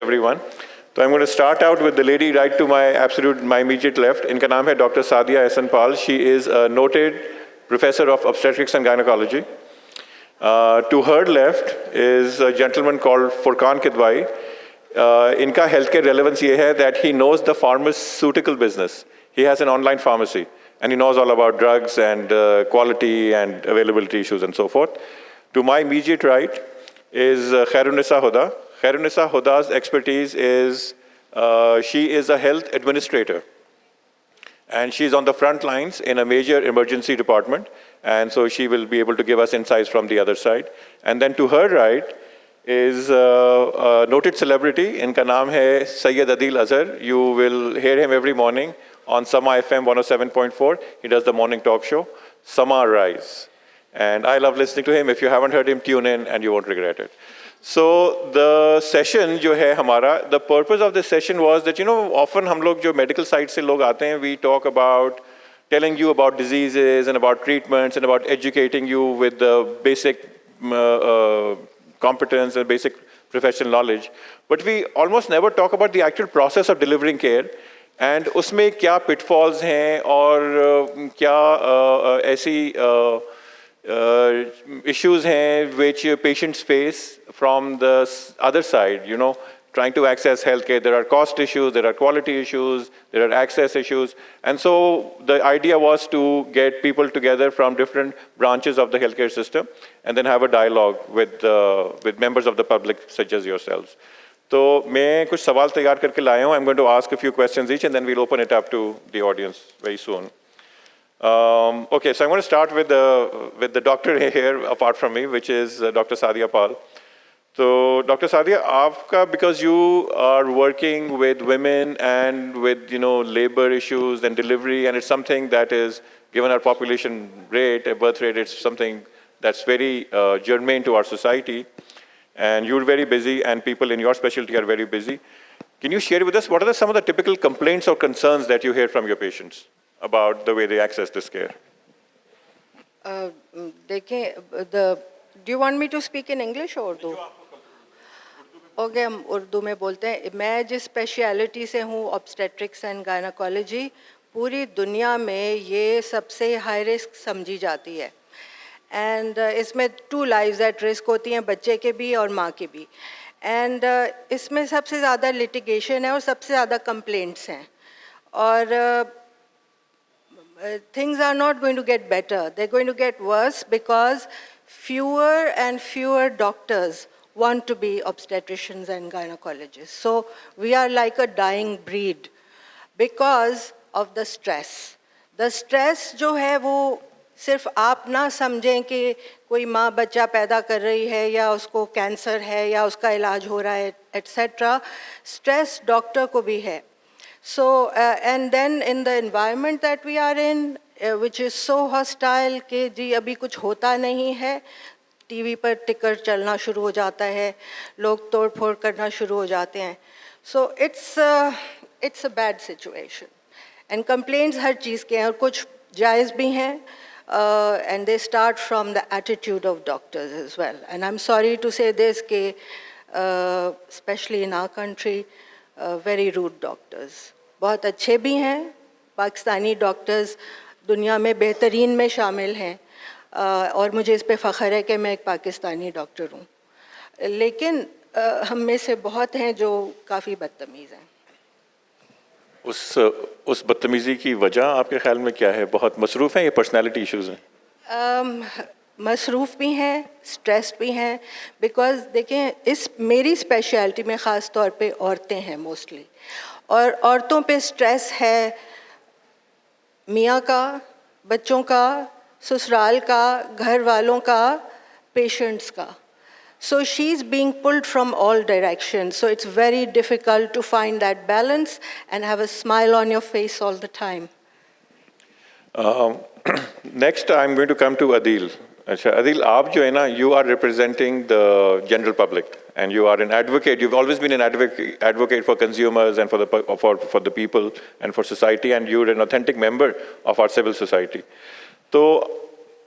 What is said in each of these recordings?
everyone. So I'm going to start out with the lady right to my immediate left. इनका नाम है Dr. Sadia Ehsan Pal. She is a noted professor of obstetrics and gynecology. To her left is a gentleman called Furqan Kidwai. इनका healthcare relevance ये है that he knows the pharmaceutical business. He has an online pharmacy and he knows all about drugs and quality and availability issues and so forth. To my immediate right is Khairunisa Huda. Khairunisa Huda's expertise is, she is a health administrator. And she's on the front lines in a major emergency department. And so she will be able to give us insights from the other side. And then to her right is a noted celebrity. Inka naam hai Sayyid Adil Azhar. You will hear him every morning on Sama FM 107.4. He does the morning talk show, Sama Rise. And I love listening to him. If you haven't heard him, tune in and you won't regret it. So the session जो है हमारा, the purpose of this session was that, often हम लोग जो medical side से लोग आते हैं, we talk about telling you about diseases and about treatments and about educating you with the basic competence and basic professional knowledge. But we almost never talk about the actual process of delivering care and उसमें क्या pitfalls हैं और क्या ऐसी issues हैं which patients face from the other side, trying to access healthcare. There are cost issues, there are quality issues, there are access issues. And so the idea was to get people together from different branches of the healthcare system and then have a dialogue with members of the public such as yourselves. So मैं कुछ सवाल तैयार करके लाया हूँ. I'm going to ask a few questions each and then we'll open it up to the audience very soon. Okay, so I'm going to start with the doctor here apart from me, which is Dr. Sadia Pal. So, Dr. Sadia, aapka, because you are working with women and with labor issues and delivery, and it's something that is, given our population rate, birth rate, it's something that's very germane to our society. And you're very busy, and people in your specialty are very busy. Can you share with us what are some of the typical complaints or concerns that you hear from your patients about the way they access this care? Do you want me to speak in English or Urdu? Okay, हम उर्दू में बोलते हैं. मैं जिस speciality से हूँ, obstetrics and gynaecology, पूरी दुनिया में ये सबसे हाई रिस्क समझी जाती है. एंड इसमें 2 लाइव्स एट रिस्क होती हैं, बच्चे के भी और माँ के भी. एंड इसमें सबसे ज़्यादा लिटिगेशन है और सबसे ज़्यादा कंप्लेंट्स हैं. और things are not going to get better. They're going to get worse because fewer and fewer doctors want to be obstetricians and gynecologists. So we are like a dying breed because of the stress. The stress जो है वो सिर्फ आप ना समझें कि कोई माँ बच्चा पैदा कर रही है या उसको कैंसर है या उसका इलाज हो रहा है etc. Stress डॉक्टर को भी है. So, and then in the environment that we are in, which is so hostile कि जी अभी कुछ होता नहीं है, टीवी पर टिकर चलना शुरू हो जाता है, लोग तोड़ फोड़ करना शुरू हो जाते हैं. So it's a bad situation. And complaints हर चीज़ के हैं और कुछ जायज़ भी हैं, and they start from the attitude of doctors as well. And I'm sorry to say this कि especially in our country, very rude doctors. बहुत अच्छे भी हैं, पाकिस्तानी डॉक्टर्स दुनिया में बेहतरीन में शामिल हैं, और मुझे इस पे फ़ख्र है कि मैं एक पाकिस्तानी डॉक्टर हूँ. लेकिन हम में से बहुत हैं जो काफ़ी बदतमीज़ हैं. उस बदतमीज़ी की वजह आपके ख्याल में क्या है? बहुत मसरूफ़ हैं या पर्सनैलिटी इश्यूज़ हैं? मसरूफ़ भी हैं, स्ट्रेस भी हैं. बिकॉज़ देखें, मेरी स्पेशलिटी में ख़ास तौर पे औरतें हैं मोस्टली, और औरतों पे स्ट्रेस है मियाँ का, बच्चों का, ससुराल का, घर वालों का, पेशेंट्स का. So she's being pulled from all directions. So it's very difficult to find that balance and have a smile on your face all the time. Next, I'm going to come to Adil. Adil, आप जो है ना, you are representing the general public, and you are an advocate. You've always been an advocate for consumers and for the people and for society, and you're an authentic member of our civil society. So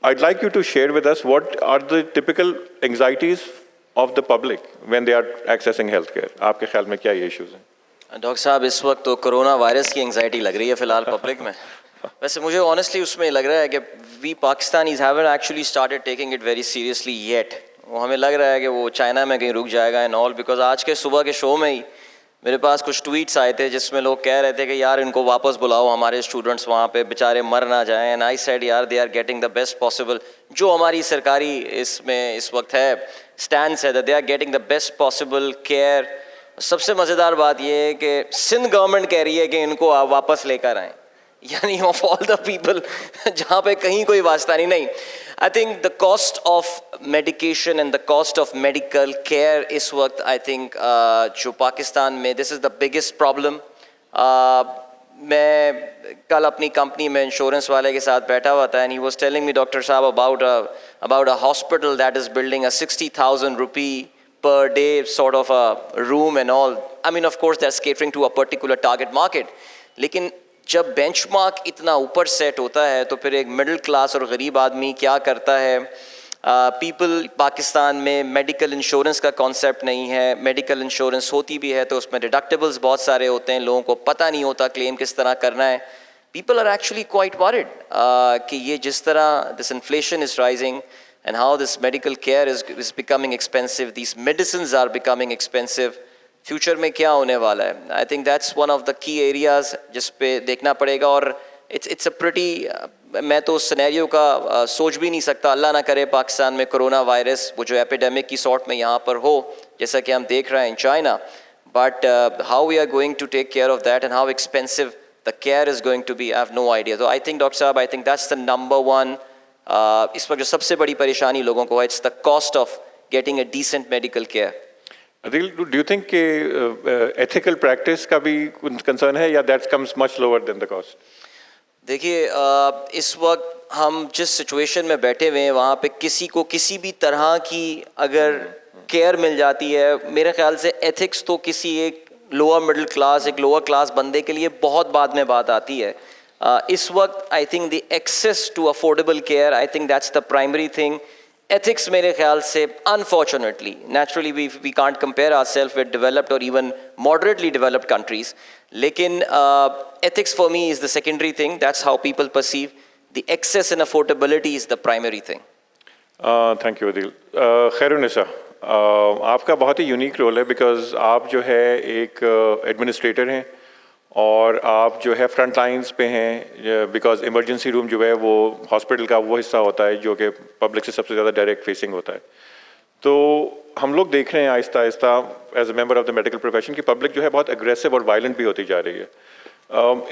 I'd like you to share with us what are the typical anxieties of the public when they are accessing healthcare? आपके ख्याल में क्या ये issues हैं? Doctor साहब इस वक्त तो कोरोना वायरस की एंजाइटी लग रही है फ़िलहाल पब्लिक में। वैसे मुझे ऑनेस्टली उसमें लग रहा है कि we Pakistanis haven't actually started taking it very seriously yet. वो हमें लग रहा है कि वो चाइना में कहीं रुक जाएगा एंड ऑल, बिकॉज आज के सुबह के शो में ही मेरे पास कुछ ट्वीट्स आए थे जिसमें लोग कह रहे थे कि यार इनको वापस बुलाओ, हमारे स्टूडेंट्स वहाँ पे बेचारे मर ना जाएं। एंड आई सेड यार they are getting the best possible, जो हमारी सरकारी इसमें इस वक्त है स्टैंड है, they are getting the best possible care. सबसे मज़ेदार बात यह है कि सिंध गवर्नमेंट कह रही है कि इनको आप वापस लेकर आएँ, यानी ऑफ ऑल द पीपल जहाँ पे कहीं कोई वास्ता नहीं। आई think the cost of medication and the cost of medical care इस वक्त आई थिंक जो पाकिस्तान में this is the biggest problem. मैं कल अपनी कंपनी में इंश्योरेंस वाले के साथ बैठा हुआ था and he was telling me doctor साहब about a hospital that is building a 60,000 rupee per day sort of a room and all. I mean, of course, that's catering to a particular target market. लेकिन जब benchmark इतना ऊपर set होता है तो फिर एक मिडिल क्लास और गरीब आदमी क्या करता है? पीपल पाकिस्तान में मेडिकल इंश्योरेंस का कॉन्सेप्ट नहीं है। मेडिकल इंश्योरेंस होती भी है तो उसमें डिडक्टिबल्स बहुत सारे होते हैं, लोगों को पता नहीं होता क्लेम किस तरह करना है। People are actually quite worried कि ये जिस तरह this inflation is rising and how this medical care is becoming expensive, these medicines are becoming expensive, future में क्या होने वाला है? I think that's one of the key areas जिस पे देखना पड़ेगा। और it's a pretty मैं तो उस सिनेरियो का सोच भी नहीं सकता, अल्लाह ना करे पाकिस्तान में कोरोना वायरस वो जो एपिडेमिक की सॉर्ट में यहाँ पर हो जैसा कि हम देख रहे हैं in China, but how we are going to take care of that and how expensive the care is going to be, I have no idea. So I think Dr. Saab, I think that's the number one इस वक्त जो सबसे बड़ी परेशानी लोगों को है, it's the cost of getting a decent medical care. Adil, do you think कि ethical practice का भी कंसर्न है या that comes much lower than the cost? देखिए इस वक्त हम जिस सिचुएशन में बैठे हुए हैं वहाँ पे किसी को किसी भी तरह की अगर केयर मिल जाती है, मेरे ख्याल से एथिक्स तो किसी एक लोअर मिडिल क्लास एक लोअर क्लास बंदे के लिए बहुत बाद में बात आती है। इस वक्त I think the access to affordable care, I think that's the primary thing. Ethics मेरे ख्याल से unfortunately naturally we can't compare ourselves with developed और इवन मॉडरेटली डेवलप्ड कंट्रीज, लेकिन ethics for me is the secondary thing, that's how people perceive the access in affordability is the primary thing. Thank you Adil. Khairunnisa, आपका बहुत ही unique role है because आप जो है एक एडमिनिस्ट्रेटर हैं और आप जो है फ्रंट लाइंस पे हैं, बिकॉज इमरजेंसी रूम जो है वो हॉस्पिटल का वो हिस्सा होता है जो कि पब्लिक से सबसे ज़्यादा डायरेक्ट फेसिंग होता है। तो हम लोग देख रहे हैं आहिस्ता आहिस्ता as a member of the medical profession की पब्लिक जो है बहुत एग्रेसिव और वायलेंट भी होती जा रही है।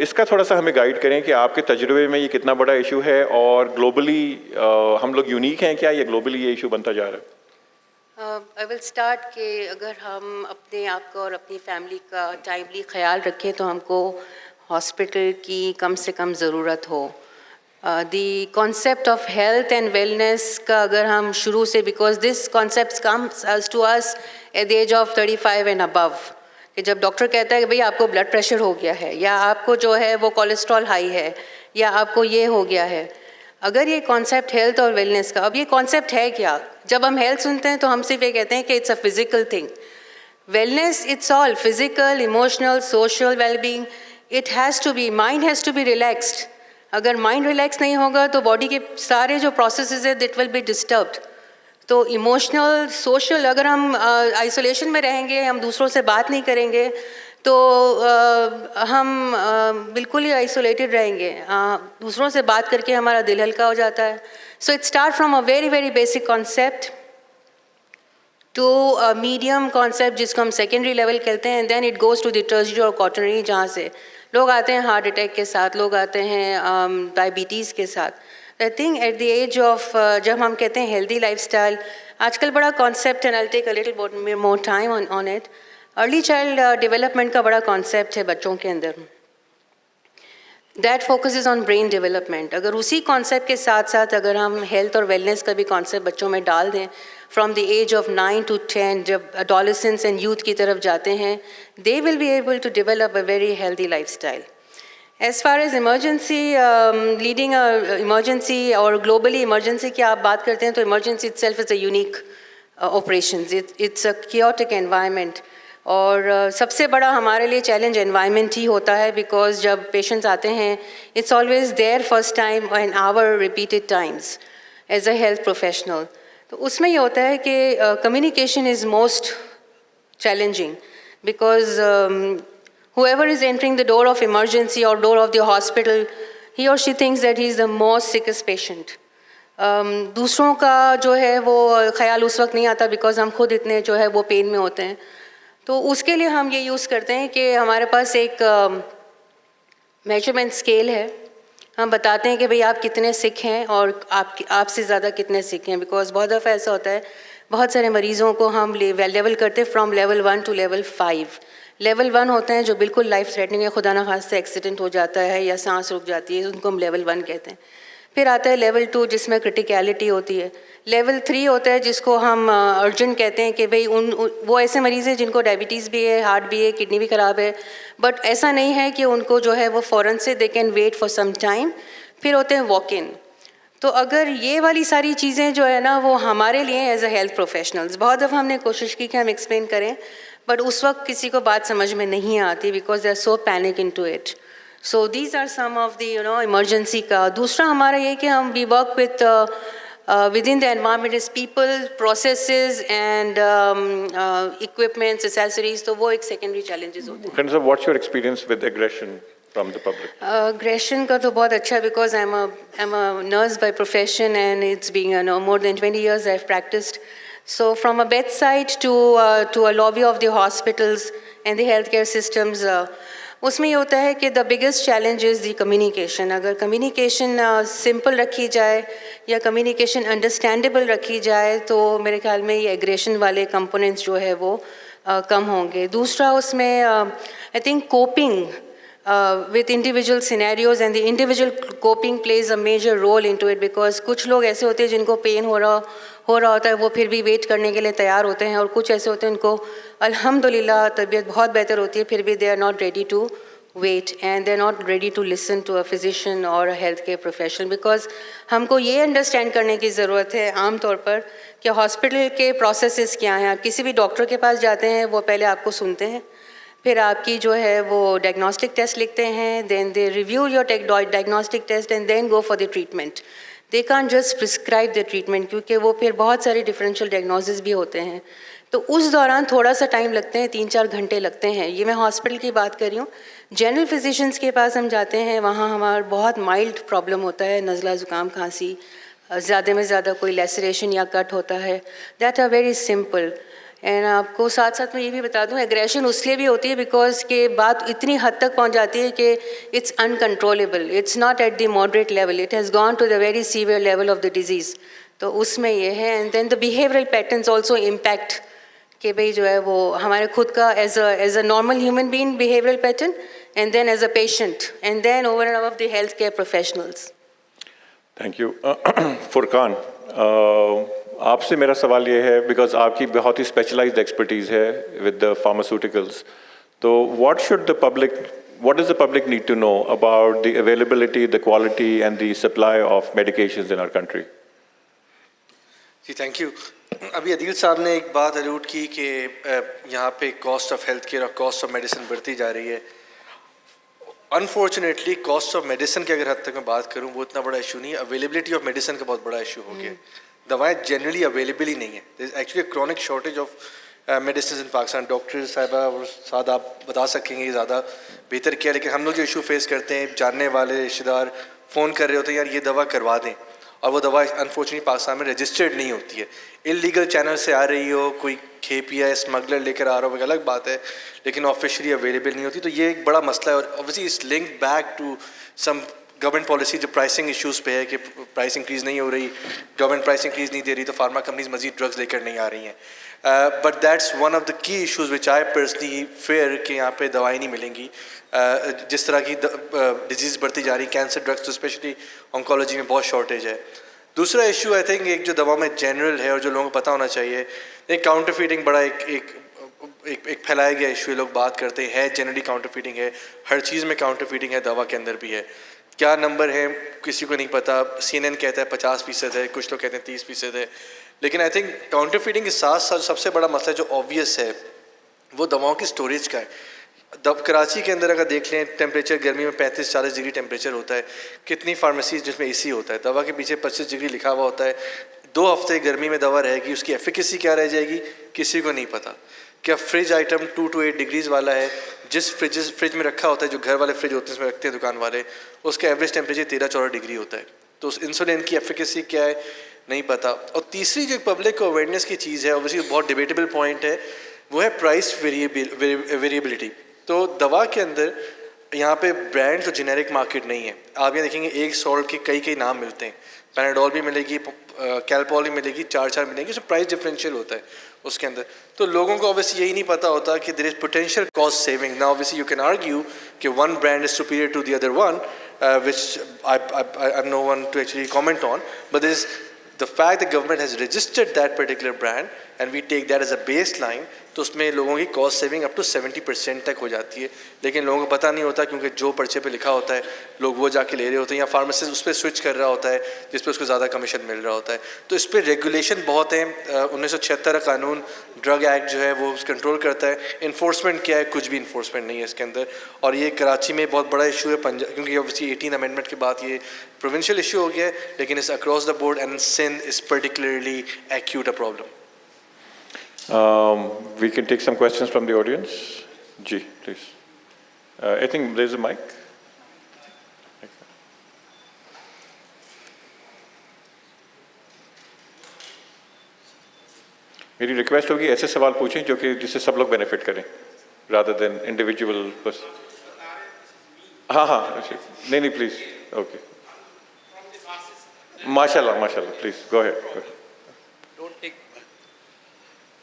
इसका थोड़ा सा हमें गाइड करें कि आपके तजुर्बे में ये कितना बड़ा इशू है और ग्लोबली हम लोग यूनिक हैं क्या, ये ग्लोबली ये इशू बनता जा रहा है? आई विल स्टार्ट कि अगर हम अपने आप का और अपनी फैमिली का टाइमली ख्याल रखें तो हमको हॉस्पिटल की कम से कम ज़रूरत हो। The concept of health and wellness का अगर हम शुरू से, because this concept comes to us at the age of 35 and above, कि जब डॉक्टर कहता है कि भाई आपको ब्लड प्रेशर हो गया है या आपको जो है वो कोलेस्ट्रॉल हाई है या आपको ये हो गया है। अगर ये कॉन्सेप्ट हेल्थ और वेलनेस का, अब ये कॉन्सेप्ट है क्या? जब हम हेल्थ सुनते हैं तो हम सिर्फ ये कहते हैं कि it's a physical thing. Wellness it's all physical, emotional, social wellbeing. It has to be, mind has to be relaxed. अगर माइंड रिलैक्स नहीं होगा तो बॉडी के सारे जो प्रोसेसेस है दैट विल बी डिस्टर्ब्ड। तो इमोशनल, सोशल, अगर हम आइसोलेशन में रहेंगे, हम दूसरों से बात नहीं करेंगे तो हम बिल्कुल ही आइसोलेटेड रहेंगे। दूसरों से बात करके हमारा दिल हल्का हो जाता है। So it start from a very very basic concept to a medium concept जिसको हम सेकेंडरी लेवल कहते हैं, then it goes to the tertiary और क्वार्टरनरी, जहाँ से लोग आते हैं हार्ट अटैक के साथ, लोग आते हैं डायबिटीज़ के साथ। I think at the age of जब हम कहते हैं हेल्दी लाइफस्टाइल, आजकल बड़ा कॉन्सेप्ट है, I will take a little more time on it. Early child development का बड़ा कॉन्सेप्ट है बच्चों के अंदर, that focuses on brain development. अगर उसी कॉन्सेप्ट के साथ साथ अगर हम हेल्थ और वेलनेस का भी कॉन्सेप्ट बच्चों में डाल दें from the age of 9 to 10, जब एडोलेसेंस एंड यूथ की तरफ जाते हैं, they will be able to develop a very healthy lifestyle. As far as emergency, leading emergency और ग्लोबली इमरजेंसी की आप बात करते हैं तो emergency itself is a unique operations. It's a chaotic environment. और सबसे बड़ा हमारे लिए चैलेंज एनवायरनमेंट ही होता है, बिकॉज जब पेशेंट्स आते हैं it's always their first time and our repeated times as a health professional. तो उसमें ये होता है कि communication is most challenging because whoever is entering the door of emergency or door of the hospital, he or she thinks that he is the most sickest patient. दूसरों का जो है वो ख्याल उस वक्त नहीं आता बिकॉज हम खुद इतने जो है वो पेन में होते हैं. तो उसके लिए हम ये यूज़ करते हैं कि हमारे पास एक मेजरमेंट स्केल है. हम बताते हैं कि भाई आप कितने सिक हैं और आपसे ज़्यादा कितने सिक हैं. बिकॉज बहुत दफ़ा ऐसा होता है बहुत सारे मरीज़ों को हम लेवल करते हैं from level 1 to level 5. Level 1 होते हैं जो बिल्कुल लाइफ थ्रेटनिंग है, खुदा न खास्ता एक्सीडेंट हो जाता है या सांस रुक जाती है, उनको हम लेवल 1 कहते हैं. फिर आता है लेवल 2 जिसमें क्रिटिकलिटी होती है. लेवल 3 होता है जिसको हम अर्जेंट कहते हैं कि भाई वो ऐसे मरीज़ हैं जिनको डायबिटीज़ भी है, हार्ट भी है, किडनी भी ख़राब है, बट ऐसा नहीं है कि उनको जो है वो फ़ौरन से they can wait for some time. फिर होते हैं वॉक इन. तो अगर ये वाली सारी चीज़ें जो है ना वो हमारे लिए एज अ हेल्थ प्रोफेशनल्स बहुत दफ़ा हमने कोशिश की कि हम एक्सप्लेन करें, बट उस वक्त किसी को बात समझ में नहीं आती because they are so panic into it. So these are some of the emergency का. दूसरा हमारा ये कि हम we work with within the environment is people, processes and equipments, accessories. तो वो एक secondary challenges होते हैं. So what's your experience with aggression from the public? Aggression का तो बहुत अच्छा because I'm a nurse by profession and it's been more than 20 years I've practiced. So from a bedside to a lobby of the hospitals and the healthcare systems, उसमें ये होता है कि the biggest challenge is the communication. अगर communication simple रखी जाए या communication understandable रखी जाए तो मेरे ख्याल में ये एग्रेशन वाले कंपोनेंट्स जो है वो कम होंगे. दूसरा उसमें I think coping with individual scenarios and the individual coping plays a major role into it because कुछ लोग ऐसे होते हैं जिनको पेन हो रहा होता है वो फिर भी वेट करने के लिए तैयार होते हैं, और कुछ ऐसे होते हैं उनको अल्हम्दुलिल्लाह तबीयत बहुत बेहतर होती है फिर भी they are not ready to wait and they are not ready to listen to a physician और a health care professional. Because हमको ये अंडरस्टैंड करने की ज़रूरत है आम तौर पर कि हॉस्पिटल के प्रोसेसेस क्या हैं. आप किसी भी डॉक्टर के पास जाते हैं वो पहले आपको सुनते हैं, फिर आपकी जो है वो डायग्नोस्टिक टेस्ट लिखते हैं, then they review your diagnostic test and then go for the treatment. They can't just prescribe the treatment क्योंकि वो फिर बहुत सारे डिफरेंशियल डायग्नोसिस भी होते हैं. तो उस दौरान थोड़ा सा टाइम लगते हैं, 3-4 घंटे लगते हैं. ये मैं हॉस्पिटल की बात कर रही हूँ. जनरल फिजिशियंस के पास हम जाते हैं, वहाँ हमारा बहुत माइल्ड प्रॉब्लम होता है, नज़ला ज़ुकाम खांसी, ज़्यादा में ज़्यादा कोई लेसरेशन या कट होता है, that are very simple. And आपको साथ साथ मैं ये भी बता दूं एग्रेशन उसलिए भी होती है बिकॉज के बात इतनी हद तक पहुंच जाती है कि it's uncontrollable. It's not at the moderate level, it has gone to the very severe level of the disease. तो उसमें ये है. And then the behavioural patterns also impact कि भाई जो है वो हमारे खुद का as a normal human being behavioural pattern and then as a patient and then over and above the health care professionals. Thank you. Furqan, आपसे मेरा सवाल ये है बिकॉज आपकी बहुत ही स्पेशलाइज्ड एक्सपर्टीज़ है विद द फार्मास्यूटिकल्स. तो what does the public need to know about the availability, the quality and the supply of medications in our country? जी थैंक यू. अभी अदील साहब ने एक बात अलूड की कि यहाँ पे कॉस्ट ऑफ हेल्थ केयर और कॉस्ट ऑफ मेडिसिन बढ़ती जा रही है. अनफॉर्चुनेटली कॉस्ट ऑफ मेडिसिन की अगर हद तक मैं बात करूँ वो इतना बड़ा इशू नहीं है. अवेलेबिलिटी ऑफ मेडिसिन का बहुत बड़ा इशू हो गया. दवाएं जनरली अवेलेबल ही नहीं है. There is actually a chronic shortage of medicine in Pakistan. Doctor साहिबा और साद आप बता सकेंगे ज़्यादा बेहतर क्या, लेकिन हम लोग जो इशू फेस करते हैं जानने वाले रिश्तेदार फ़ोन कर रहे होते हैं यार ये दवा करवा दें, और वो दवा अनफॉर्चुनेटली पाकिस्तान में रजिस्टर्ड नहीं होती है. इलीगल चैनल से आ रही हो, कोई खेपिया या स्मगलर लेकर आ रहा हो, एक अलग बात है, लेकिन ऑफिशियली अवेलेबल नहीं होती. तो ये एक बड़ा मसला है. और obviously it's link back to some government policy जो प्राइसिंग इश्यूज़ पे है कि प्राइस इंक्रीज़ नहीं हो रही, गवर्नमेंट प्राइस इंक्रीज़ नहीं दे रही, तो फार्मा कंपनीज मजीद ड्रग्स लेकर नहीं आ रही हैं. But that's one of the key issues which I personally fair कि यहाँ पे दवाई नहीं मिलेंगी. जिस तरह की डिजीज़ बढ़ती जा रही, कैंसर ड्रग्स तो स्पेशली ऑन्कोलॉजी में बहुत शॉर्टेज है. दूसरा इशू आई थिंक एक जो दवा में जनरल है और जो लोगों को पता होना चाहिए, एक काउंटरफीटिंग बड़ा एक फैलाया गया इशू. लोग बात करते हैं जनरली काउंटरफीटिंग है, हर चीज़ में काउंटरफीटिंग है, दवा के अंदर भी है. क्या नंबर है किसी को नहीं पता. CNN कहता है 50% है, कुछ लोग कहते हैं 30% है. लेकिन आई थिंक काउंटरफीटिंग के साथ साथ सबसे बड़ा मसला जो ऑब्वियस है वो दवाओं की स्टोरेज का है। कराची के अंदर अगर देख लें टेम्परेचर गर्मी में 35-40 डिग्री टेम्परेचर होता है, कितनी फार्मेसीज जिसमें एसी होता है, दवा के पीछे 25 डिग्री लिखा हुआ होता है, 2 हफ्ते गर्मी में दवा रहेगी, उसकी एफिकेसी क्या रह जाएगी किसी को नहीं पता। क्या फ्रिज आइटम 2 to 8 डिग्रीज वाला है, जिस फ्रिज में रखा होता है, जो घर वाले फ्रिज होते हैं उसमें रखते हैं दुकान वाले, उसका एवरेज टेम्परेचर 13-14 डिग्री होता है। तो उस इंसुलिन की एफिकेसी क्या है नहीं पता। और तीसरी जो पब्लिक को अवेयरनेस की चीज़ है, ऑब्वियसली बहुत डिबेटेबल पॉइंट है, वो है प्राइस वेरिएबिलिटी। तो दवा के अंदर यहाँ पे ब्रांड तो जेनेरिक मार्केट नहीं है। आप यहाँ देखेंगे एक सॉल्ट के कई नाम मिलते हैं, पैनाडोल भी मिलेगी, कैल्पॉल भी मिलेगी, 4 मिलेगी, उसमें प्राइस डिफरेंशियल होता है उसके अंदर। तो लोगों को ऑब्वियसली यही नहीं पता होता कि there is potential cost saving. Now obviously you can argue कि one brand is superior to the other one, which I'm no one to actually comment on, but there is the fact the government has registered that particular brand and we take that as a baseline, तो उसमें लोगों की cost saving up to 70% तक हो जाती है। लेकिन लोगों को पता नहीं होता क्योंकि जो पर्चे पे लिखा होता है लोग वो जाके ले रहे होते हैं, या फार्मासिस्ट उस पर स्विच कर रहा होता है जिस पे उसको ज़्यादा कमीशन मिल रहा होता है। तो इस पर रेगुलेशन बहुत है। 1976 कानून ड्रग एक्ट जो है वो कंट्रोल करता है। इन्फोर्समेंट क्या है, कुछ भी इन्फोर्समेंट नहीं है इसके अंदर। और ये कराची में बहुत बड़ा इशू है पंजाब, क्योंकि ऑब्वियसली 18 अमेंडमेंट के बाद ये प्रोविंशियल इशू हो गया है, लेकिन इस across the board and Sindh is particularly acute a problem. We can take some questions from the audience. Ji, please. I think there's a mic. मेरी रिक्वेस्ट होगी ऐसे सवाल पूछें जो कि जिससे सब लोग बेनिफिट करें, rather than individual person. हाँ, नहीं, please. Okay. माशाल्लाह, please go ahead.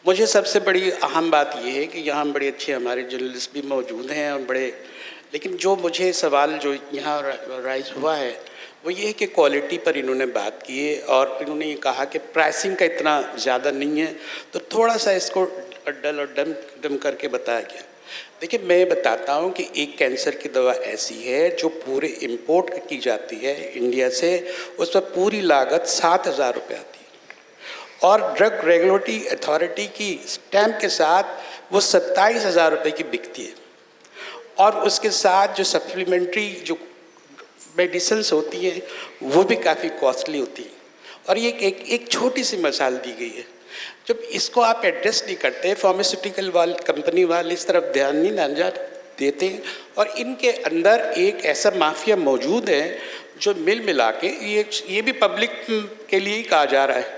मुझे सबसे बड़ी अहम बात ये है कि यहाँ बड़े अच्छे हमारे जर्नलिस्ट भी मौजूद हैं और बड़े, लेकिन जो मुझे सवाल जो यहाँ राइज हुआ है वो ये है कि क्वालिटी पर इन्होंने बात की है और इन्होंने ये कहा कि प्राइसिंग का इतना ज़्यादा नहीं है, तो थोड़ा सा इसको डल और डम करके बताया गया। देखिए, मैं बताता हूँ कि एक कैंसर की दवा ऐसी है जो पूरे इंपोर्ट की जाती है इंडिया से, उस पर पूरी लागत 7,000 रुपये आती है और ड्रग रेगुलेटरी अथॉरिटी की स्टैम्प के साथ वो 27,000 रुपये की बिकती है। और उसके साथ जो सप्लीमेंट्री जो मेडिसिन्स होती हैं वो भी काफ़ी कॉस्टली होती हैं। और ये एक छोटी सी मिसाल दी गई है। जब इसको आप एड्रेस नहीं करते, फार्मास्यूटिकल कंपनी वाले इस तरफ ध्यान नहीं देते हैं और इनके अंदर एक ऐसा माफिया मौजूद है जो मिला के ये भी पब्लिक के लिए ही कहा जा रहा है,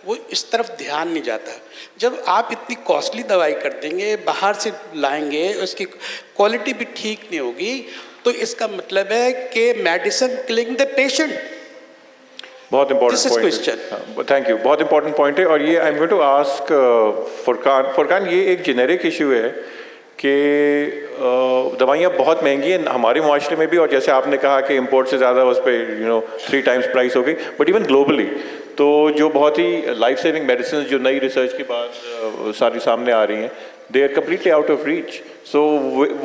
वो इस तरफ ध्यान नहीं जाता। जब आप इतनी कॉस्टली दवाई कर देंगे, बाहर से लाएंगे, उसकी क्वालिटी भी ठीक नहीं होगी, तो इसका मतलब है कि मेडिसिन किलिंग द पेशेंट। बहुत इंपॉर्टेंट पॉइंट है, थैंक यू, बहुत इंपॉर्टेंट पॉइंट है। और ये I am going to ask Furqan, ये एक जेनेरिक इशू है कि दवाइयाँ बहुत महंगी हैं हमारे माशरे में भी, और जैसे आपने कहा कि इंपोर्ट से ज़्यादा उस पर 3 times प्राइस हो गई, बट इवन ग्लोबली तो जो बहुत ही लाइफ सेविंग मेडिसिन जो नई रिसर्च के बाद सारी सामने आ रही हैं, they are completely out of reach. So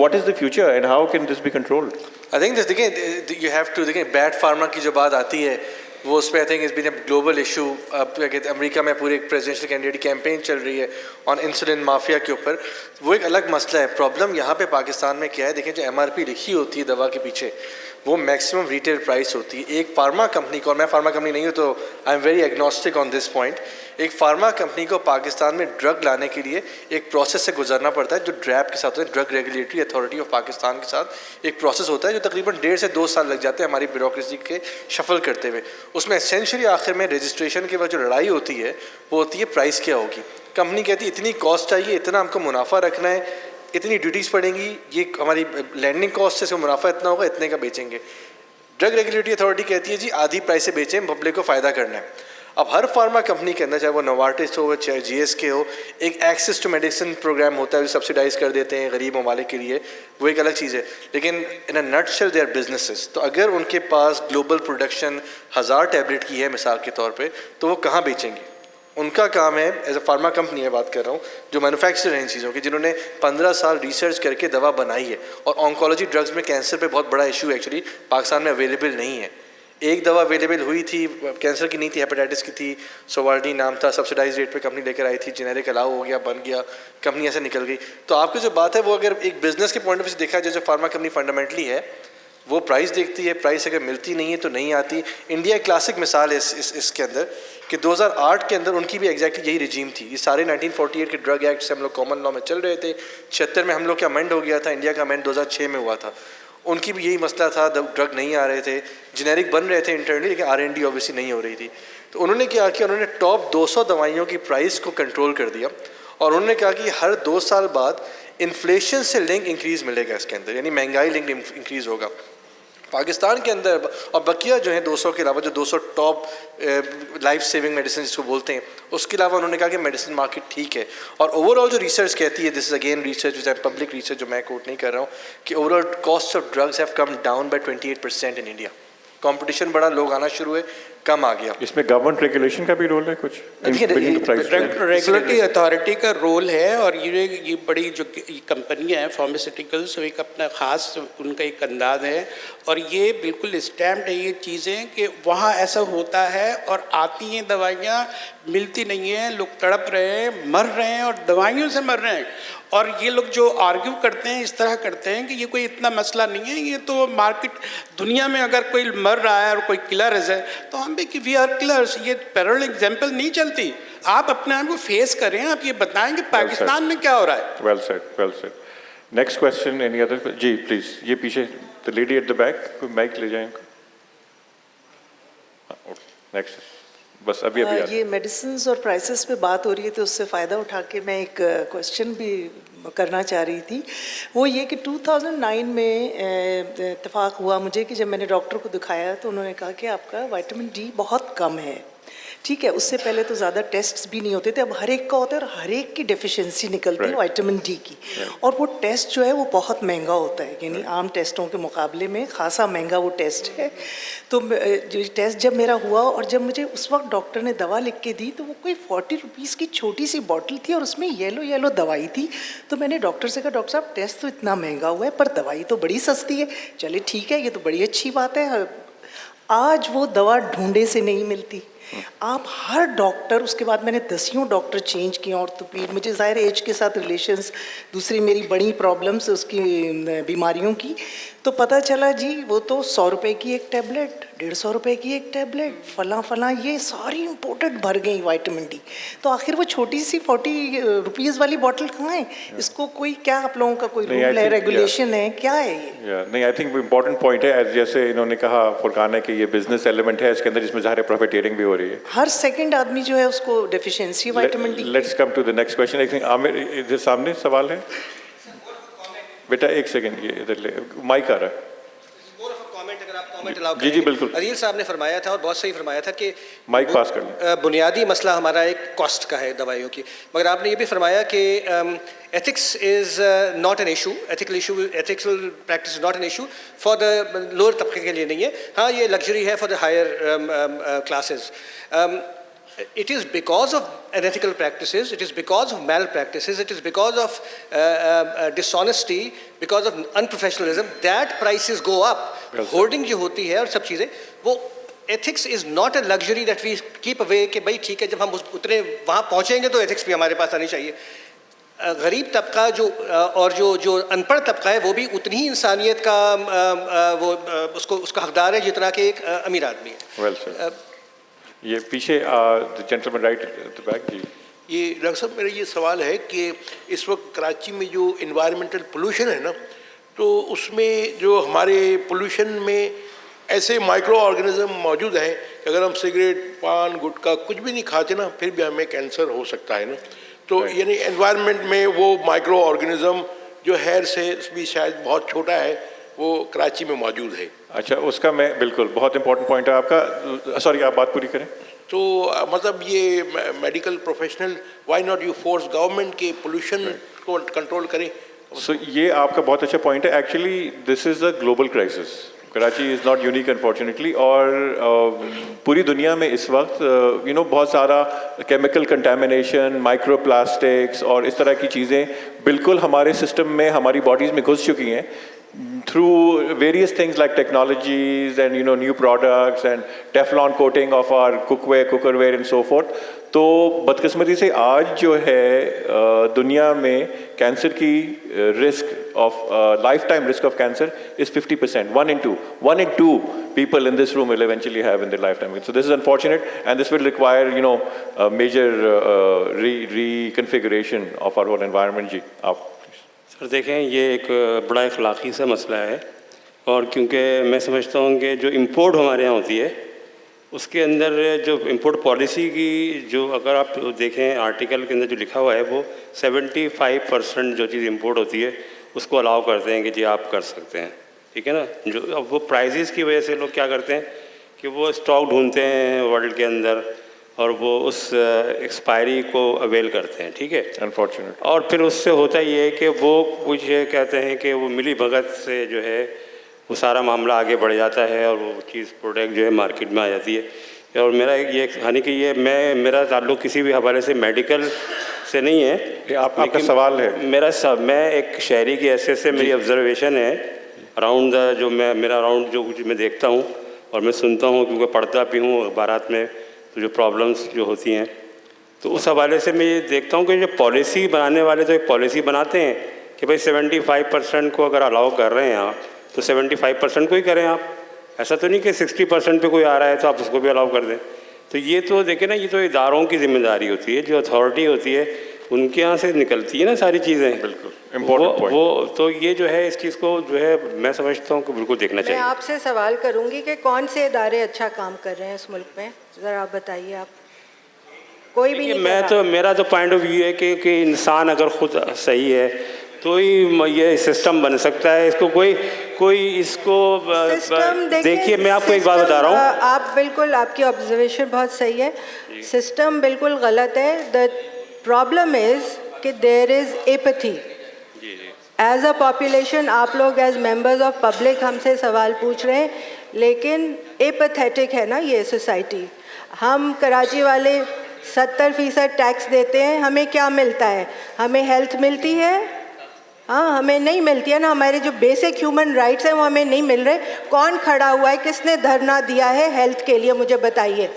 what is the future and how can this be controlled? I think this, देखिए, you have to, देखिए, बैड फार्मा की जो बात आती है वो उस पर I think is been a global issue. अब क्या कहते हैं, अमेरिका में पूरी एक प्रेसिडेंशियल कैंडिडेट कैंपेन चल रही है ऑन इंसुलिन माफिया के ऊपर, वो एक अलग मसला है। प्रॉब्लम यहाँ पे पाकिस्तान में क्या है, देखिए, जो MRP लिखी होती है दवा के पीछे वो मैक्सिमम रिटेल प्राइस होती है। एक फार्मा कंपनी को, और मैं फार्मा कंपनी नहीं हूँ तो I am very agnostic on this point, एक फार्मा कंपनी को पाकिस्तान में ड्रग लाने के लिए एक प्रोसेस से गुजरना पड़ता है जो ड्रैप के साथ होता है, drug regulatory authority of Pakistan के साथ एक प्रोसेस होता है जो तकरीबन 1.5 से 2 साल लग जाते हैं हमारी ब्यूरोक्रेसी के शफल करते हुए। उसमें एसेंशियली आखिर में रजिस्ट्रेशन के बाद जो लड़ाई होती है वो होती है प्राइस क्या होगी। कंपनी कहती है इतनी कॉस्ट चाहिए, इतना हमको मुनाफा रखना है, इतनी ड्यूटीज़ पड़ेंगी, ये हमारी लैंडिंग कॉस्ट से मुनाफा इतना होगा, इतने का बेचेंगे। ड्रग रेगुलेटरी अथॉरिटी कहती है जी आधी प्राइस से बेचें, पब्लिक को फ़ायदा करना है। अब हर फार्मा कंपनी के अंदर, चाहे वो नोवार्टिस हो चाहे GSK हो, एक एक्सेस टू मेडिसिन प्रोग्राम होता है जो सब्सिडाइज कर देते हैं गरीब ममालिक के लिए, वो एक अलग चीज़ है। लेकिन in a nutshell they are businesses. तो अगर उनके पास ग्लोबल प्रोडक्शन 1000 टैबलेट की है मिसाल के तौर पर, तो वो कहाँ बेचेंगे? उनका काम है, एज अ फार्मा कंपनी है बात कर रहा हूँ, जो मैन्युफैक्चरर हैं इन चीज़ों की, जिन्होंने 15 साल रिसर्च करके दवा बनाई है। और ऑन्कोलॉजी ड्रग्स में कैंसर पे बहुत बड़ा इशू एक्चुअली पाकिस्तान में अवेलेबल नहीं है। एक दवा अवेलेबल हुई थी, कैंसर की नहीं थी, हेपेटाइटिस की थी, सोवाल्डी नाम था, सब्सिडाइज रेट पे कंपनी लेकर आई थी, जेनेरिक अलाउ हो गया, बन गया, कंपनी ऐसे निकल गई। तो आपकी जो बात है वो अगर एक बिजनेस के पॉइंट ऑफ व्यू से देखा जाए, जो फार्मा कंपनी फंडामेंटली है वो प्राइस देखती है, प्राइस अगर मिलती नहीं है तो नहीं आती। इंडिया एक क्लासिक मिसाल है इसके अंदर कि 2008 के अंदर उनकी भी एग्जैक्टली यही रिजीम थी। ये सारे 1948 के ड्रग एक्ट से हम लोग कॉमन लॉ में चल रहे थे, 76 में हम लोग का अमेंड हो गया था, इंडिया का अमेंड 2006 में हुआ था। उनकी भी यही मसला था, ड्रग नहीं आ रहे थे, जेनेरिक बन रहे थे इंटरनली, लेकिन R&D ऑब्वियसली नहीं हो रही थी। तो उन्होंने क्या किया, उन्होंने टॉप 200 दवाइयों की प्राइस को कंट्रोल कर दिया और उन्होंने कहा कि हर 2 साल बाद इन्फ्लेशन से लिंक इंक्रीज़ मिलेगा इसके अंदर, यानी महंगाई लिंक इंक्रीज़ होगा। पाकिस्तान के अंदर और बकिया जो है 200 के अलावा, जो 200 टॉप लाइफ सेविंग मेडिसिन जिसको बोलते हैं, उसके अलावा उन्होंने कहा कि मेडिसिन मार्केट ठीक है। और ओवरऑल जो रिसर्च कहती है, this is again research which I public research, जो मैं कोट नहीं कर रहा हूँ, कि overall cost of drugs have come down by 28% in India. Competition बढ़ा, लोग आना शुरू हुए, कम आ गया। इसमें गवर्नमेंट रेगुलेशन का भी रोल है कुछ? रेगुलेटरी अथॉरिटी का रोल है। और ये बड़ी जो कंपनियां हैं फार्मास्यूटिकल्स, एक अपना ख़ास उनका एक अंदाज है और ये बिल्कुल स्टैम्प्ड है ये चीज़ें कि वहाँ ऐसा होता है और आती हैं दवाइयाँ, मिलती नहीं हैं, लोग तड़प रहे हैं, मर रहे हैं और दवाइयों से मर रहे हैं। और ये लोग जो आर्ग्यू करते हैं, इस तरह करते हैं कि ये कोई इतना मसला नहीं है, ये तो मार्केट, दुनिया में अगर कोई मर रहा है और कोई किलर है तो हम भी कि वी आर किलर्स, ये पैरल एग्जाम्पल नहीं चलती। आप अपने आप को फेस करें, आप ये बताएं कि पाकिस्तान में क्या हो रहा है। Well said, well said. Next question, any other? जी प्लीज, ये पीछे the lady at the back, कोई माइक ले जाएं। नेक्स्ट, बस अभी ये मेडिसिन्स और प्राइसेस पे बात हो रही है तो उससे फ़ायदा उठा के मैं एक क्वेश्चन भी करना चाह रही थी। वो ये कि 2009 में इत्तेफाक हुआ मुझे कि जब मैंने डॉक्टर को दिखाया तो उन्होंने कहा कि आपका विटामिन डी बहुत कम है। ठीक है, उससे पहले तो ज़्यादा टेस्ट्स भी नहीं होते थे, अब हर एक का होता है और हर एक की डेफिशिएंसी निकलती है विटामिन डी की। और वो टेस्ट जो है वो बहुत महंगा होता है, यानी आम टेस्टों के मुकाबले में खासा महंगा वो टेस्ट है। तो जो टेस्ट जब मेरा हुआ और जब मुझे उस वक्त डॉक्टर ने दवा लिख के दी तो वो कोई 40 रुपीज़ की छोटी सी बॉटल थी और उसमें येलो दवाई थी। तो मैंने डॉक्टर से कहा, डॉक्टर साहब टेस्ट तो इतना महंगा हुआ है पर दवाई तो बड़ी सस्ती है। चले ठीक है, ये तो बड़ी अच्छी बात है। आज वो दवा ढूंढे से नहीं मिलती। आप हर डॉक्टर, उसके बाद मैंने 10 डॉक्टर चेंज किए ऑर्थोपेड, मुझे ज़ाहिर एज के साथ रिलेशंस, दूसरी मेरी बड़ी प्रॉब्लम्स उसकी बीमारियों की, तो पता चला जी वो तो 100 रुपये की एक टैबलेट, 150 रुपये की एक टैबलेट, फला ये सारी इम्पोर्टेड भर गई विटामिन डी। तो आखिर वो छोटी सी 40 रुपीज़ वाली बॉटल कहाँ है? इसको कोई क्या आप लोगों का कोई रूल है, रेगुलेशन है, क्या है ये? नहीं, आई थिंक इम्पोर्टेंट पॉइंट है, जैसे इन्होंने कहा फुरकान है कि ये बिजनेस एलिमेंट है इसके अंदर, जिसमें ज़ाहिर प्रॉफिटेरिंग भी हो रही है। हर सेकंड आदमी जो है उसको deficiency vitamin D. Let's come to the next question. I think Aamir इधर सामने सवाल है। बेटा एक सेकंड, ये इधर ले, माइक आ रहा है। अगर आप कमेंट अलाउ जी बिल्कुल। अदील साहब ने फरमाया था और बहुत सही फरमाया था कि माइक पास कर लें। बुनियादी मसला हमारा एक कॉस्ट का है दवाइयों की, मगर आपने ये भी फरमाया कि ethics is not an issue, ethical practice is not an issue for the lower तबके के लिए नहीं है। हाँ, ये लग्जरी है for the higher classes. It is because of unethical practices, it is because of malpractices, it is because of dishonesty, because of unprofessionalism that prices go up. Hoarding जो होती है और सब चीज़ें, वो ethics is not a luxury that we keep away कि भाई ठीक है जब हम उतने वहाँ पहुँचेंगे तो ethics भी हमारे पास आनी चाहिए। गरीब तबका जो और जो अनपढ़ तबका है वो भी उतनी ही इंसानियत का उसका हकदार है जितना कि एक अमीर आदमी है। Well sir. ये पीछे gentleman right at the back. जी, ये डॉक्टर साहब मेरा ये सवाल है कि इस वक्त कराची में जो इन्वायरमेंटल पोल्यूशन है ना, तो उसमें जो हमारे पोल्यूशन में ऐसे माइक्रो ऑर्गेनिज्म मौजूद हैं कि अगर हम सिगरेट, पान, गुटखा कुछ भी नहीं खाते ना, फिर भी हमें कैंसर हो सकता है ना। तो यानी एनवायरनमेंट में वो माइक्रो ऑर्गेनिज्म जो हेयर से भी शायद बहुत छोटा है, वो कराची में मौजूद है। अच्छा, उसका मैं बिल्कुल, बहुत इंपॉर्टेंट पॉइंट है आपका। सॉरी, आप बात पूरी करें। तो मतलब ये medical professional, why not you force government के पोल्यूशन को कंट्रोल करें? सो ये आपका बहुत अच्छा पॉइंट है। Actually this is a global crisis, Karachi is not unique unfortunately. और पूरी दुनिया में इस वक्त बहुत सारा केमिकल कंटेमिनेशन, माइक्रो प्लास्टिक्स और इस तरह की चीज़ें बिल्कुल हमारे सिस्टम में, हमारी बॉडीज़ में घुस चुकी हैं through various things like technologies and new products and Teflon coating of our cookware and so forth. तो बदकिस्मती से आज जो है दुनिया में कैंसर की risk of lifetime risk of cancer is 50%. 1 in 2 people in this room will eventually have in their lifetime. So this is unfortunate, and this will require a major reconfiguration of our whole environment. जी आप sir देखें, ये एक बड़ा अखलाक़ी सा मसला है, और क्योंकि मैं समझता हूँ कि जो इंपोर्ट हमारे यहाँ होती है उसके अंदर जो इंपोर्ट पॉलिसी की जो अगर आप देखें आर्टिकल के अंदर जो लिखा हुआ है वो 75% जो चीज़ इंपोर्ट होती है उसको अलाउ करते हैं कि जी आप कर सकते हैं, ठीक है ना। जो अब वो प्राइजेस की वजह से लोग क्या करते हैं कि वो स्टॉक ढूंढते हैं वर्ल्ड के अंदर और वो उस एक्सपायरी को अवेल करते हैं, ठीक है, अनफॉर्चुनेट। और फिर उससे होता ये है कि वो कुछ कहते हैं कि वो मिली भगत से जो है वो सारा मामला आगे बढ़ जाता है और वो चीज़ प्रोडक्ट जो है मार्केट में आ जाती है। और मेरा ये यानी कि ये मेरा ताल्लुक़ किसी भी हवाले से मेडिकल से नहीं है। आपका सवाल है? मैं एक शहरी की हैसियत से मेरी ऑब्जर्वेशन है अराउंड जो मेरा अराउंड जो कुछ मैं देखता हूँ और मैं सुनता हूँ, क्योंकि पढ़ता भी हूँ अखबारात में, तो जो प्रॉब्लम्स जो होती हैं तो उस हवाले से मैं ये देखता हूँ कि जो पॉलिसी बनाने वाले तो एक पॉलिसी बनाते हैं कि भाई 75% को अगर अलाउ कर रहे हैं आप तो 75% को ही करें आप। ऐसा तो नहीं कि 60% पे कोई आ रहा है तो आप उसको भी अलाउ कर दें। तो ये तो देखें ना, ये तो इदारों की जिम्मेदारी होती है, जो अथॉरिटी होती है उनके यहाँ से निकलती है ना सारी चीज़ें। बिल्कुल इम्पोर्टेंट पॉइंट। वो तो ये जो है इस चीज़ को जो है मैं समझता हूँ कि बिल्कुल देखना चाहिए। मैं आपसे सवाल करूंगी कि कौन से इदारे अच्छा काम कर रहे हैं इस मुल्क में, ज़रा आप बताइए। आप कोई भी नहीं मेरा तो पॉइंट ऑफ व्यू है कि इंसान अगर खुद सही है तो ही ये सिस्टम बन सकता है। इसको कोई इसको देखिए, मैं आपको एक बात बता रहा हूँ। आप बिल्कुल, आपकी ऑब्जर्वेशन बहुत सही है, सिस्टम बिल्कुल गलत है। द प्रॉब्लम इज़ कि there is apathy as a population. आप लोग एज मेंबर्स ऑफ पब्लिक हमसे सवाल पूछ रहे हैं, लेकिन एपैथेटिक है ना ये सोसाइटी। हम कराची वाले 70% टैक्स देते हैं, हमें क्या मिलता है? हमें हेल्थ मिलती है? हाँ, हमें नहीं मिलती है ना। हमारे जो बेसिक ह्यूमन राइट्स हैं वो हमें नहीं मिल रहे। कौन खड़ा हुआ है, किसने धरना दिया है हेल्थ के लिए, मुझे बताइए।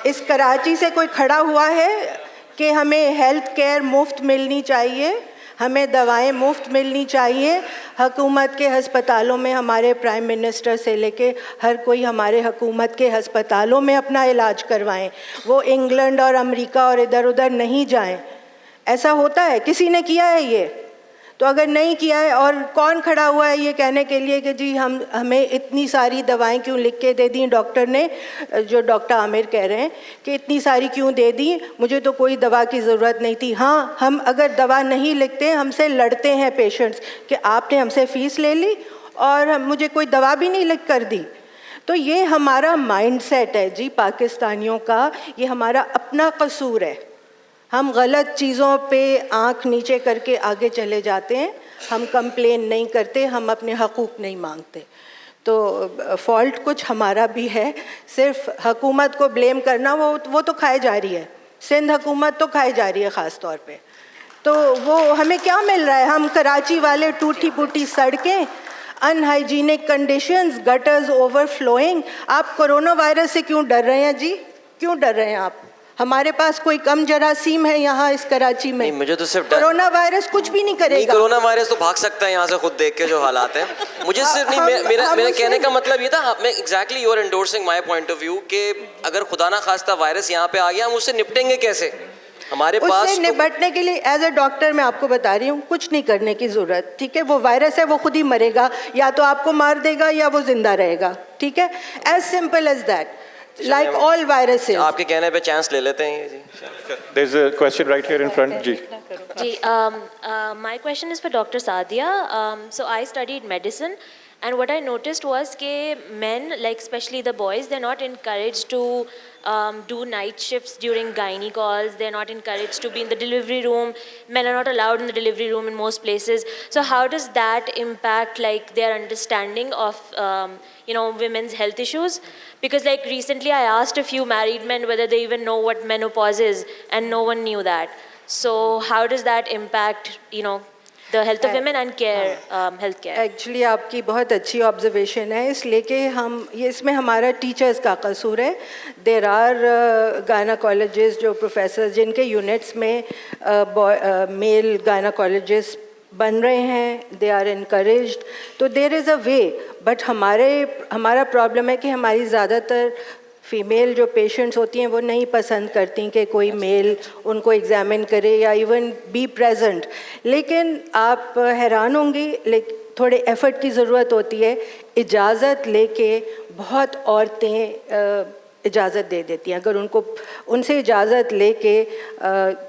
इस कराची से कोई खड़ा हुआ है कि हमें हेल्थ केयर मुफ्त मिलनी चाहिए, हमें दवाएं मुफ्त मिलनी चाहिए? हुकूमत के हस्पतालों में हमारे प्राइम मिनिस्टर से लेके हर कोई हमारे हुकूमत के हस्पतालों में अपना इलाज करवाएं, वो इंग्लैंड और अमेरिका और इधर उधर नहीं जाएं। ऐसा होता है? किसी ने किया है ये? तो अगर नहीं किया है, और कौन खड़ा हुआ है ये कहने के लिए कि जी हमें इतनी सारी दवाएं क्यों लिख के दे दी डॉक्टर ने, जो डॉक्टर आमिर कह रहे हैं कि इतनी सारी क्यों दे दी, मुझे तो कोई दवा की ज़रूरत नहीं थी। हाँ, हम अगर दवा नहीं लिखते, हमसे लड़ते हैं पेशेंट्स कि आपने हमसे फ़ीस ले ली और मुझे कोई दवा भी नहीं लिख कर दी। तो ये हमारा माइंडसेट है जी पाकिस्तानियों का, ये हमारा अपना कसूर है। हम गलत चीज़ों पे आंख नीचे करके आगे चले जाते हैं, हम कंप्लेन नहीं करते, हम अपने हकूक़ नहीं मांगते। तो फॉल्ट कुछ हमारा भी है। सिर्फ हुकूमत को ब्लेम करना वो तो खाए जा रही है, सिंध हुकूमत तो खाए जा रही है ख़ास तौर पे। तो वो हमें क्या मिल रहा है? हम कराची वाले टूटी फूटी सड़कें, अनहाइजीनिक कंडीशंस, गटर्स ओवरफ्लोइंग। आप कोरोना वायरस से क्यों डर रहे हैं जी? क्यों डर रहे हैं आप? हमारे पास कोई कम जरासीम है यहाँ इस कराची में? नहीं, मुझे तो सिर्फ कोरोना वायरस कुछ भी नहीं करेगा। नहीं, कोरोना वायरस तो भाग सकता है यहाँ से खुद देख के जो हालात हैं। मुझे सिर्फ नहीं, मेरा कहने का मतलब ये था, मैं exactly you are endorsing my point of view कि अगर खुदा ना खास्ता वायरस यहाँ पे आ गया, हम उससे निपटेंगे कैसे? हमारे पास उससे निपटने के लिए एज अ डॉक्टर मैं आपको बता रही हूँ, कुछ नहीं करने की ज़रूरत, ठीक है? वो वायरस है, वो खुद ही मरेगा, या तो आपको मार देगा या वो जिंदा रहेगा, ठीक है? As simple as that, like all viruses. आपके कहने पे चांस ले लेते हैं जी। There's a question right here in front. जी. My question is for Dr. Sadia. So I studied medicine, and what I noticed was that men, like especially the boys, they're not encouraged to do night shifts during gynae calls. They're not encouraged to be in the delivery room. Men are not allowed in the delivery room in most places. So how does that impact like their understanding of women's health issues? Because like recently I asked a few married men whether they even know what menopause is, and no one knew that. So how does that impact, you know, the health of women and care, health care? Actually आपकी बहुत अच्छी observation है, इसलिए कि हम ये इसमें हमारा टीचर्स का कसूर है. देर आर गायनाकोलॉजिस्ट जो प्रोफेसर जिनके यूनिट्स में मेल गायनाकोलॉजिस्ट बन रहे हैं, दे आर इनकरेज्ड, तो there is a way. But हमारा प्रॉब्लम है कि हमारी ज़्यादातर फीमेल जो पेशेंट्स होती हैं वो नहीं पसंद करती कि कोई मेल उनको एग्ज़ामिन करे या इवन बी प्रेजेंट. लेकिन आप हैरान होंगी, लेकिन थोड़े एफर्ट की ज़रूरत होती है. इजाज़त लेके बहुत औरतें इजाज़त दे देती हैं. अगर उनसे इजाज़त लेके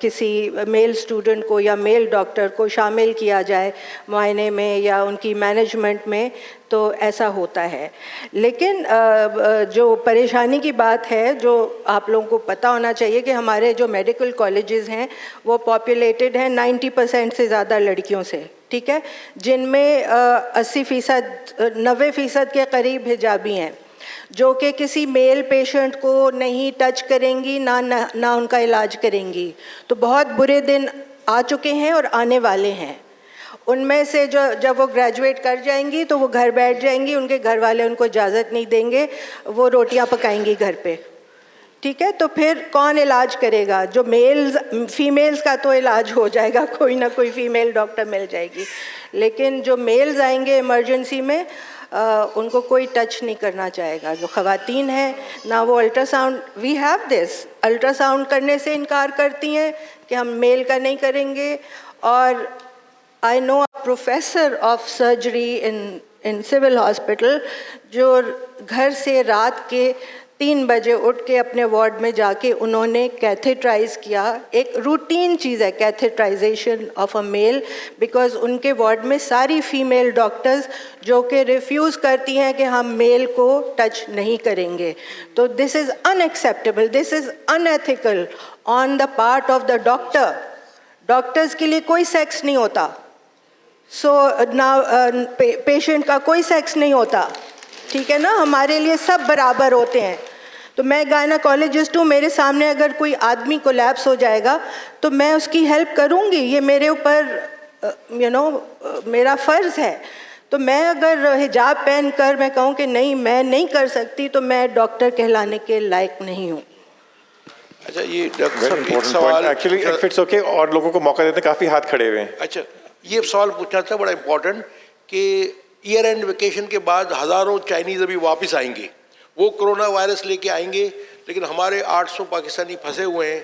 किसी मेल स्टूडेंट को या मेल डॉक्टर को शामिल किया जाए मुआयने में या उनकी मैनेजमेंट में, तो ऐसा होता है. लेकिन जो परेशानी की बात है, जो आप लोगों को पता होना चाहिए कि हमारे जो मेडिकल कॉलेजेस हैं वो पॉपुलेटेड हैं 90% से ज़्यादा लड़कियों से, ठीक है, जिनमें 80% 90% के करीब हिजाबी हैं, जो कि किसी मेल पेशेंट को नहीं टच करेंगी, ना उनका इलाज करेंगी. तो बहुत बुरे दिन आ चुके हैं और आने वाले हैं. उनमें से जो जब वो ग्रेजुएट कर जाएंगी तो वो घर बैठ जाएंगी, उनके घर वाले उनको इजाज़त नहीं देंगे, वो रोटियां पकाएंगी घर पे, ठीक है. तो फिर कौन इलाज करेगा? जो फीमेल्स का तो इलाज हो जाएगा, कोई ना कोई फीमेल डॉक्टर मिल जाएगी, लेकिन जो मेल्स आएंगे इमरजेंसी में उनको कोई टच नहीं करना चाहेगा. जो ख़वातीन हैं ना वो ultrasound, we have this, ultrasound करने से इनकार करती हैं कि हम मेल का नहीं करेंगे. और I know a professor of surgery in civil hospital जो घर से रात के 3 बजे उठ के अपने वार्ड में जाके उन्होंने कैथेट्राइज किया. एक रूटीन चीज़ है कैथेट्राइजेशन ऑफ अ मेल, बिकॉज उनके वार्ड में सारी फीमेल डॉक्टर्स जो कि रिफ्यूज़ करती हैं कि हम मेल को टच नहीं करेंगे. तो this is unacceptable, this is unethical on the part of the doctor. Doctors के लिए कोई सेक्स नहीं होता, सो ना पेशेंट का कोई सेक्स नहीं होता, ठीक है ना. हमारे लिए सब बराबर होते हैं. तो मैं गायनाकोलॉजिस्ट हूँ, मेरे सामने अगर कोई आदमी कोलैप्स हो जाएगा तो मैं उसकी हेल्प करूँगी, ये मेरे ऊपर मेरा फ़र्ज़ है. तो मैं अगर हिजाब पहन कर मैं कहूँ कि नहीं मैं नहीं कर सकती, तो मैं डॉक्टर कहलाने के लायक नहीं हूँ. अच्छा, ये डॉक्टर साहब एक सवाल एक्चुअली इफ इट्स ओके, और लोगों को मौका देते हैं, काफ़ी हाथ खड़े हुए हैं. अच्छा, ये सवाल पूछना था बड़ा इम्पोर्टेंट कि ईयर एंड वेकेशन के बाद हज़ारों चाइनीज़ अभी वापस आएंगे. वो कोरोना वायरस लेके आएंगे, लेकिन हमारे 800 पाकिस्तानी फंसे हुए हैं.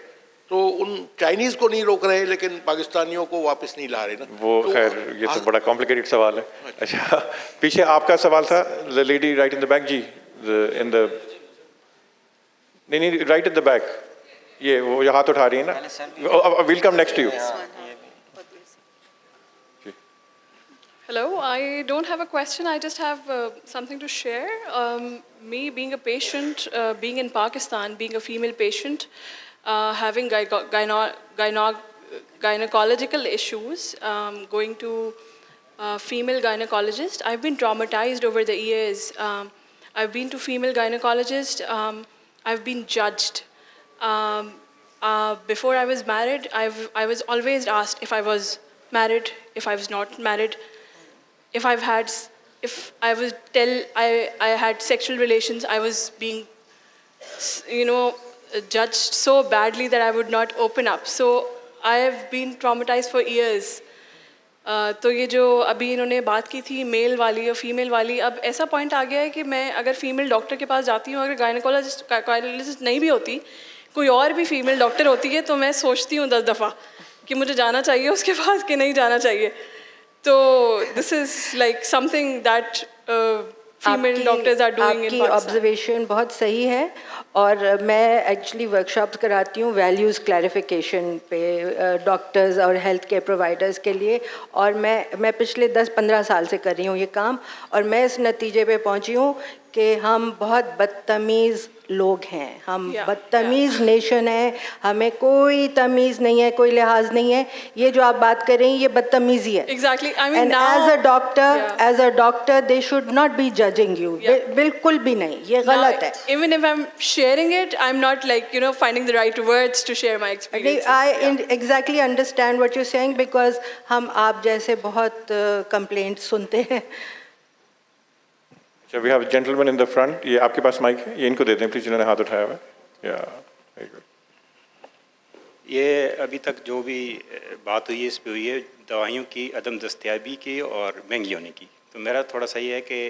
तो उन चाइनीज़ को नहीं रोक रहे, लेकिन पाकिस्तानियों को वापस नहीं ला रहे ना. वो तो खैर ये तो बड़ा कॉम्प्लिकेटेड सवाल है. अच्छा, पीछे आपका सवाल था, the lady right in the back. जी, इन द नहीं राइट इन द बैक, ये वो ये हाथ उठा रही है ना. Will come next to you. Hello, I don't have a question, I just have something to share. Me being a patient, being in Pakistan, being a female patient, having gynecological issues, going to female gynecologist, I've been traumatized over the years. I've been to female gynecologist, I've been judged. Before I was married, I was always asked if I was married, if I was not married. If I had sexual relations, I was being, judged so badly that I would not open up. So I have been traumatized for years. तो ये जो अभी इन्होंने बात की थी mail वाली और फीमेल वाली, अब ऐसा पॉइंट आ गया है कि मैं अगर फीमेल डॉक्टर के पास जाती हूँ, अगर गायनोकोलॉजिस्ट नहीं भी होती, कोई और भी फीमेल डॉक्टर होती है, तो मैं सोचती हूँ 10 दफ़ा कि मुझे जाना चाहिए उसके पास कि नहीं जाना चाहिए. तो this is like something that female doctors are doing in Pakistan. आपकी ऑब्जर्वेशन बहुत सही है, और मैं एक्चुअली वर्कशॉप्स कराती हूँ वैल्यूज़ क्लैरिफिकेशन पे डॉक्टर्स और हेल्थ केयर प्रोवाइडर्स के लिए, और मैं पिछले 10-15 साल से कर रही हूँ ये काम, और मैं इस नतीजे पे पहुँची हूँ कि हम बहुत बदतमीज़ लोग हैं, हम Yeah, बदतमीज़ नेशन है, हमें कोई तमीज़ नहीं है, कोई लिहाज नहीं है। ये जो आप बात कर रही हैं ये बदतमीज़ी है। Exactly. I mean, And now, as a doctor, they should not be judging you. Yeah. बिल्कुल भी नहीं, ये गलत है। Even if I'm sharing it, I'm not like, finding the right words to share my experiences. I exactly understand what you're saying because हम आप जैसे बहुत complaints सुनते हैं। So we have a gentleman in the front. ये आपके पास mic है, ये इनको दे दें प्लीज, जिन्होंने हाथ उठाया हुआ है। Yeah, very good. ये अभी तक जो भी बात हुई है इस पे हुई है दवाइयों की अदम दस्तयाबी की और महंगी होने की। तो मेरा थोड़ा सा ये है कि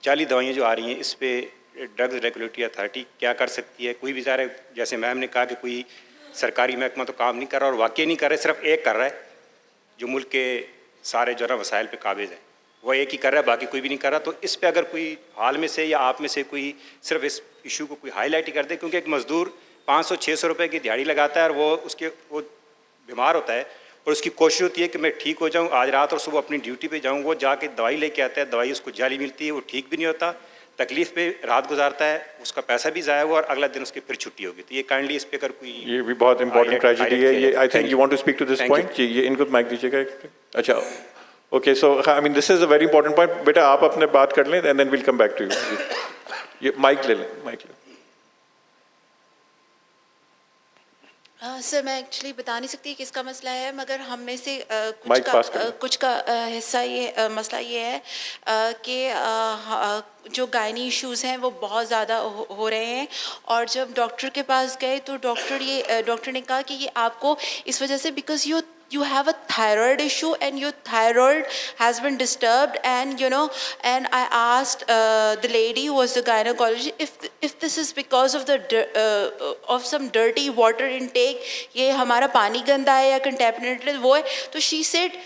जाली दवाइयाँ जो आ रही हैं इस पे ड्रग्स रेगुलेटरी अथॉरिटी क्या कर सकती है? कोई बेचारे, जैसे मैम ने कहा कि कोई सरकारी महकमा तो काम नहीं कर रहा और वाकई नहीं कर रहा है, सिर्फ एक कर रहा है जो मुल्क के सारे जो है वसाइल पे काबिज है, वो एक ही कर रहा है, बाकी कोई भी नहीं कर रहा। तो इस पे अगर कोई हाल में से या आप में से कोई सिर्फ इस इशू को कोई हाईलाइट ही कर दे, क्योंकि एक मज़दूर 500-600 रुपये की दिहाड़ी लगाता है और वो बीमार होता है और उसकी कोशिश होती है कि मैं ठीक हो जाऊं, आज रात और सुबह अपनी ड्यूटी पे जाऊं, वो जाके दवाई लेके आता है, दवाई उसको जाली मिलती है, वो ठीक भी नहीं होता, तकलीफ़ पे रात गुजारता है, उसका पैसा भी ज़ाया हुआ और अगला दिन उसकी फिर छुट्टी होगी। तो ये काइंडली इस पे अगर कोई, ये भी बहुत इंपॉर्टेंट ट्रेजेडी है ये। I think you want to speak to this Thank you. Point. ये इनको माइक दीजिएगा। अच्छा, okay, so I mean this is a very important point. बेटा आप अपने बात कर लें and then will come back to you. ये माइक ले लें, माइक ले। सर मैं एक्चुअली बता नहीं सकती किसका मसला है, मगर हम में से Mic pass करें। कुछ का हिस्सा ये मसला ये है कि जो गायनी इश्यूज़ हैं वो बहुत ज़्यादा हो रहे हैं। और जब डॉक्टर के पास गए तो डॉक्टर ने कहा कि ये आपको इस वजह से, because you have a thyroid issue and your thyroid has been disturbed, and and I asked the lady who was the gynecologist if this is because of the of some dirty water intake, ये हमारा पानी गंदा है या contaminated वो है, तो she said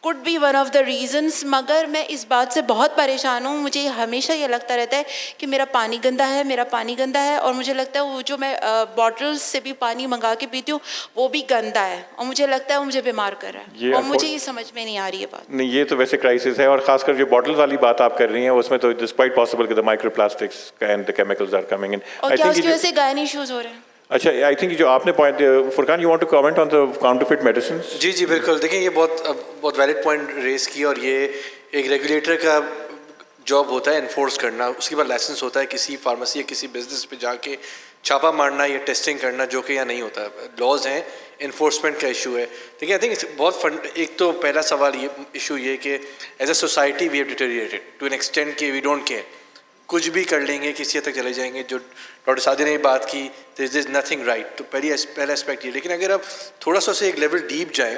could be one of the reasons। मगर मैं इस बात से बहुत परेशान हूँ, मुझे हमेशा ये लगता रहता है कि मेरा पानी गंदा है और मुझे लगता है वो जो मैं बॉटल्स से भी पानी मंगा के पीती हूँ वो भी गंदा है और मुझे लगता है वो मुझे बीमार कर रहा है और मुझे ये समझ में नहीं आ रही है बात। नहीं, ये तो वैसे क्राइसिस है, और खासकर जो बॉटल वाली बात आप कर रही हैं उसमें तो इट्स क्वाइट पॉसिबल कि the microplastics and the chemicals are coming in. और क्या उसकी वजह से गायनी इश्यूज हो रहे हैं? अच्छा, आई थिंक जो आपने point, Furqan you want to comment on the counterfeit medicine? जी बिल्कुल। देखिए ये बहुत वैलिड पॉइंट रेस किया, और ये एक रेगुलेटर का जॉब होता है इन्फोर्स करना। उसके बाद लाइसेंस होता है किसी फार्मेसी या किसी बिजनेस पे जाके छापा मारना या टेस्टिंग करना, जो कि यहाँ नहीं होता। लॉज हैं, इन्फोर्समेंट का इशू है। ठीक है, आई थिंक बहुत एक तो पहला सवाल ये इशू ये कि as a society we have deteriorated to an extent कि वी डोंट केयर, कुछ भी कर लेंगे, किसी हद तक चले जाएंगे। जो डॉक्टर सादिया ने बात की, दिस इज नथिंग राइट, तो पहला एस्पेक्ट ये। लेकिन अगर आप थोड़ा सा से एक लेवल डीप जाएँ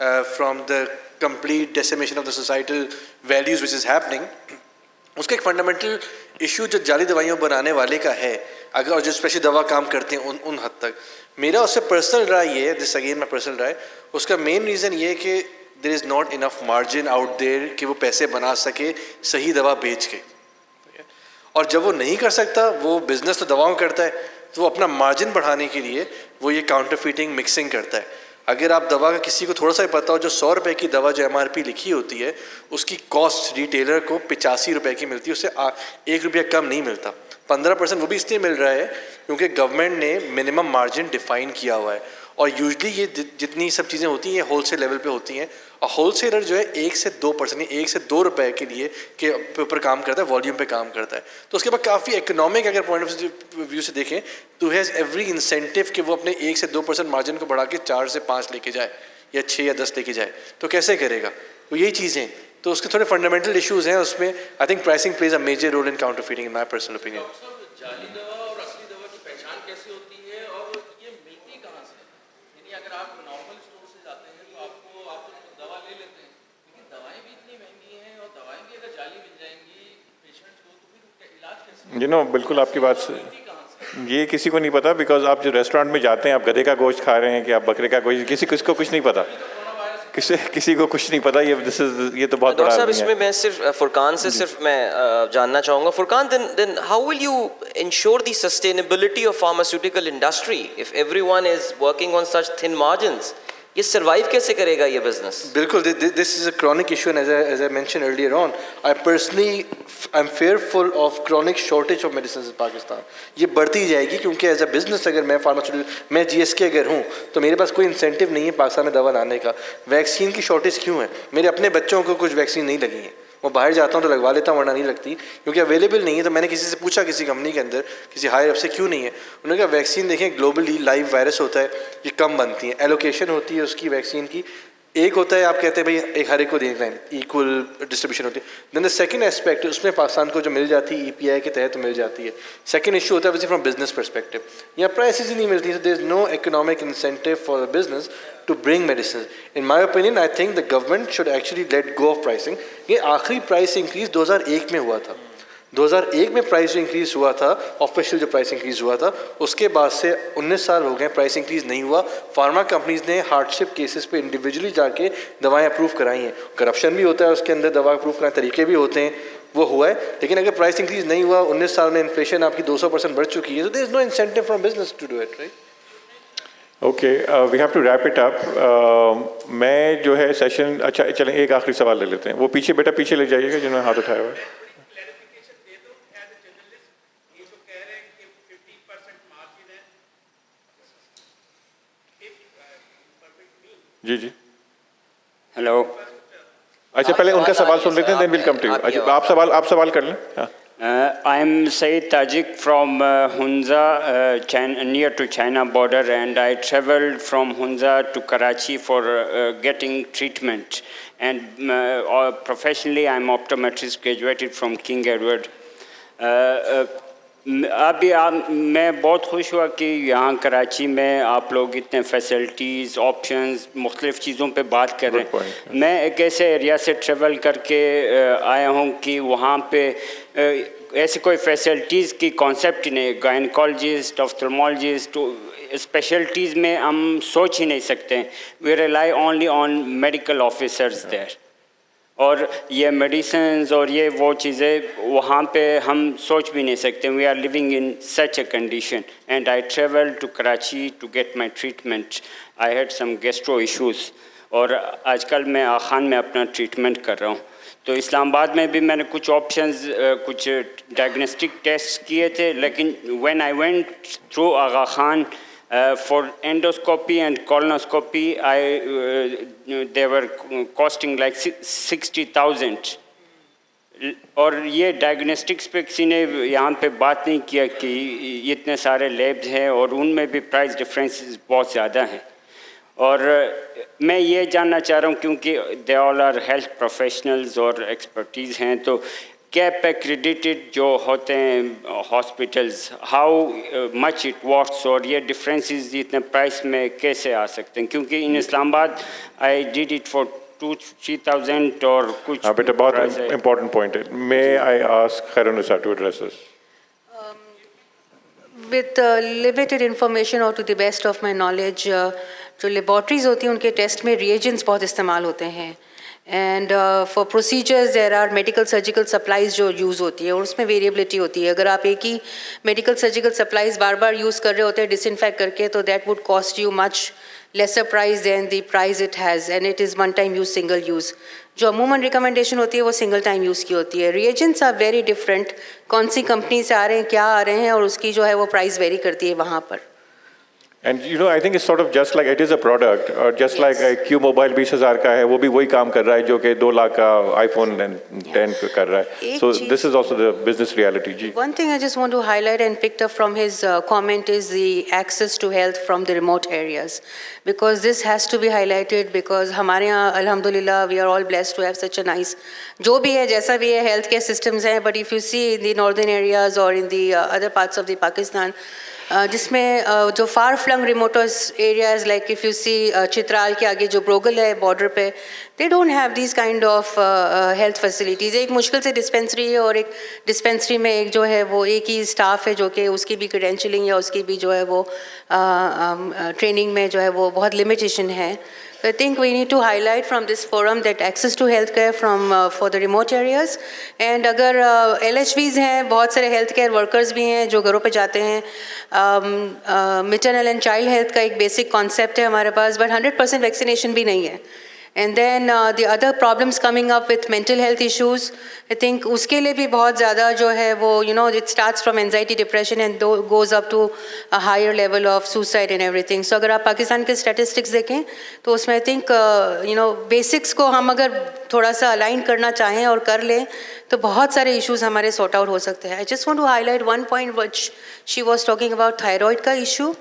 from the complete decimation of the societal values which is happening, उसका एक फंडामेंटल इशू जो जाली दवाइयों बनाने वाले का है, अगर और जो स्पेशल दवा काम करते हैं उन हद तक, मेरा उससे पर्सनल राय ये है, दिस अगेन माई पर्सनल राय, उसका मेन रीज़न ये है कि there is not enough margin out there कि वो पैसे बना सके सही दवा बेच के। और जब वो नहीं कर सकता, वो बिजनेस तो दवाओं करता है, तो वो अपना मार्जिन बढ़ाने के लिए वो ये काउंटरफीटिंग मिक्सिंग करता है। अगर आप दवा का किसी को थोड़ा सा ही पता हो, जो 100 रुपये की दवा जो MRP लिखी होती है उसकी कॉस्ट रिटेलर को 85 रुपये की मिलती है, उससे 1 रुपया कम नहीं मिलता। 15% वो भी इसलिए मिल रहा है क्योंकि गवर्नमेंट ने मिनिमम मार्जिन डिफाइन किया हुआ है। और यूजली ये जितनी सब चीज़ें होती हैं ये होलसेल लेवल पे होती हैं, और होलसेलर जो है 1 से 2%, 1 से 2 रुपये के लिए के ऊपर काम करता है, वॉल्यूम पे काम करता है। तो उसके बाद काफ़ी इकोनॉमिक अगर पॉइंट ऑफ व्यू से देखें तो हैज़ एवरी इंसेंटिव कि वो अपने 1 से 2% मार्जिन को बढ़ा के 4 से 5 लेके जाए या 6 या 10 लेके जाए। तो कैसे करेगा? तो यही चीज़ें, तो उसके थोड़े फंडामेंटल इशूज़ हैं उसमें। I think pricing plays a major role in counterfeiting in my personal opinion. बिल्कुल आपकी बात से ये किसी को नहीं पता, बिकॉज आप जो रेस्टोरेंट में जाते हैं, आप गधे का गोश्त खा रहे हैं कि आप बकरे का गोश्त, किसी को कुछ नहीं पता, किसी को कुछ नहीं पता। ये तो बहुत डॉक्टर साहब, इसमें मैं सिर्फ फुरकान से सिर्फ मैं जानना चाहूँगा, Furqan, then how will you ensure the sustainability of pharmaceutical industry if everyone is working on such thin margins? ये सर्वाइव कैसे करेगा ये बिजनेस? बिल्कुल, this is a chronic issue and as I mention earlier on, I personally I am fearful of chronic shortage of medicine in Pakistan. ये बढ़ती जाएगी क्योंकि as a business अगर मैं फार्मास्यूटिकल, मैं GSK अगर हूँ तो मेरे पास कोई इंसेंटिव नहीं है पाकिस्तान में दवा लाने का। वैक्सीन की शॉर्टेज क्यों है? मेरे अपने बच्चों को कुछ वैक्सीन नहीं लगी है, वो बाहर जाता हूँ तो लगवा लेता हूँ वरना नहीं लगती क्योंकि अवेलेबल नहीं है। तो मैंने किसी से पूछा, किसी कंपनी के अंदर किसी हायर अप से, क्यों नहीं है? उन्होंने कहा वैक्सीन देखें ग्लोबली लाइव वायरस होता है, ये कम बनती हैं, एलोकेशन होती है उसकी वैक्सीन की, एक होता है आप कहते हैं भाई एक हर एक को देना है, इक्वल डिस्ट्रीब्यूशन होती है। देन द सेकंड एस्पेक्ट, उसमें पाकिस्तान को जो मिल जाती है EPI के तहत मिल जाती है। सेकंड इशू होता है फ्रॉम बिजनेस परस्पेक्टिव, यहाँ प्राइसेस ही नहीं मिलती, so there is no economic incentive for the business to bring medicines. In my opinion, I think the government should actually let go of pricing. ये आखिरी price increase 2001 में हुआ था। 2001 में price increase हुआ था, ऑफिशियल जो प्राइस इंक्रीज हुआ था, उसके बाद से 19 साल हो गए प्राइस इंक्रीज नहीं हुआ। फार्मा कंपनीज ने हार्डशिप केसेस पे इंडिविजुअली जाके दवाएं अप्रूव कराई हैं। करप्शन भी होता है उसके अंदर, दवा अप्रूव कराने तरीके भी होते हैं, वो हुआ है। लेकिन अगर प्राइस इंक्रीज नहीं हुआ, 19 साल में इन्फ्लेशन आपकी 200% बढ़ चुकी है, तो there is no incentive from business to do it, right? Okay, we have to wrap it up. मैं जो है सेशन, अच्छा चलें एक आखिरी सवाल ले लेते हैं। वो पीछे बेटा पीछे ले जाइएगा जिन्होंने हाथ उठाया हुआ है। जी जी, हेलो। अच्छा पहले उनका सवाल सुन लेते हैं, then will come to you. अच्छा आप सवाल कर लें। हाँ। I am Saeed Tajik from Hunza, near to China border, and I traveled from Hunza to Karachi for getting treatment. And professionally, I am optometrist, graduated from King Edward. मैं बहुत खुश हुआ कि यहाँ कराची में आप लोग इतने फैसिलिटीज़, ऑप्शंस, मुख्तलिफ़ चीज़ों पे बात कर रहे हैं। मैं एक ऐसे एरिया से ट्रेवल करके आया हूँ कि वहाँ पे ऐसी कोई फैसिलिटीज़ की कॉन्सेप्ट ही नहीं। गायनकोलॉजिस्ट, ऑफ्थल्मोलॉजिस्ट, स्पेशलिटीज़ में हम सोच ही नहीं सकते। We rely only on medical officers there. और ये मेडिसिन्स और ये वो चीज़ें वहाँ पे हम सोच भी नहीं सकते। We are living in such a condition and I travel to Karachi to get my treatment. I had some gastro issues और आजकल मैं आखान में अपना ट्रीटमेंट कर रहा हूँ। तो इस्लामाबाद में भी मैंने कुछ ऑप्शंस, कुछ डायग्नोस्टिक टेस्ट किए थे, लेकिन when I went through Aga Khan for endoscopy and colonoscopy, they were costing like 60,000. और ये डायग्नोस्टिक्स पे किसी ने यहाँ पे बात नहीं किया कि इतने सारे लैब्स हैं और उनमें भी प्राइस डिफरेंसेस बहुत ज़्यादा हैं। और मैं ये जानना चाह रहा हूँ क्योंकि they all are health professionals और एक्सपर्टीज़ हैं, तो कैप एक्रेडिटेड जो होते हैं hospitals, how much it works और ये डिफरेंसेस इतने प्राइस में कैसे आ सकते हैं? क्योंकि in Islamabad I did it for 2-3,000 और कुछ। हाँ बेटा, बहुत इम्पोर्टेंट पॉइंट है। May I ask Khairunnisa to address this? With limited information or to the best of my knowledge, जो लेबॉर्ट्रीज होती हैं उनके टेस्ट में reagents बहुत इस्तेमाल होते हैं। And for procedures there are medical surgical supplies जो यूज़ होती है और उसमें वेरिएबिलिटी होती है। अगर आप एक ही मेडिकल सर्जिकल सप्लाइज बार बार यूज़ कर रहे होते हैं डिसइंफेक्ट करके, तो that would cost you much lesser price than the price it has, and it is one time use, single use. जो अमूमन रिकमेंडेशन होती है वो सिंगल टाइम यूज़ की होती है। रिएजेंट्स आर वेरी डिफरेंट, कौन सी कंपनी से आ रहे हैं, क्या आ रहे हैं, और उसकी जो है वो प्राइस वेरी करती है वहाँ पर। And you know, I think it's sort of just like it is a product, or just like Q Mobile 20,000 का है, वो भी वही काम कर रहा है जो कि 2 लाख का iPhone 10 कर रहा है. So this is also the business reality. Ji. One thing I just want to highlight and picked up from his comment is the access to health from the remote areas, because this has to be highlighted, because हमारे यहाँ अल्हम्दुलिल्लाह we are all blessed to have such a nice, जो भी है जैसा भी है health care systems हैं, but if you see in the northern areas or in the other parts of the Pakistan, जिसमें जो far flung remotest areas, like if you see Chitral के आगे जो ब्रोगल है बॉर्डर पे, they don't have this kind of health facilities. एक मुश्किल से डिस्पेंसरी है और एक डिस्पेंसरी में एक जो है वो एक ही स्टाफ है जो कि उसकी भी क्रेडेंशियलिंग या उसकी भी जो है वो ट्रेनिंग में जो है वो बहुत लिमिटेशन है। I think we need to highlight from this forum that access to healthcare for the remote areas, and अगर LHVs हैं, बहुत सारे healthcare workers भी हैं जो घरों पे जाते हैं. Maternal and child health का एक basic concept है हमारे पास, but 100% vaccination भी नहीं है. And then the other problems coming up with mental health issues, I think उसके लिए भी बहुत ज़्यादा जो है वो it starts from anxiety, depression and goes up to a higher level of suicide and everything. So अगर आप पाकिस्तान के statistics देखें तो उसमें I think basics को हम अगर थोड़ा सा align करना चाहें और कर लें तो बहुत सारे issues हमारे sort out हो सकते हैं. I just want to highlight one point which she was talking about thyroid का issue.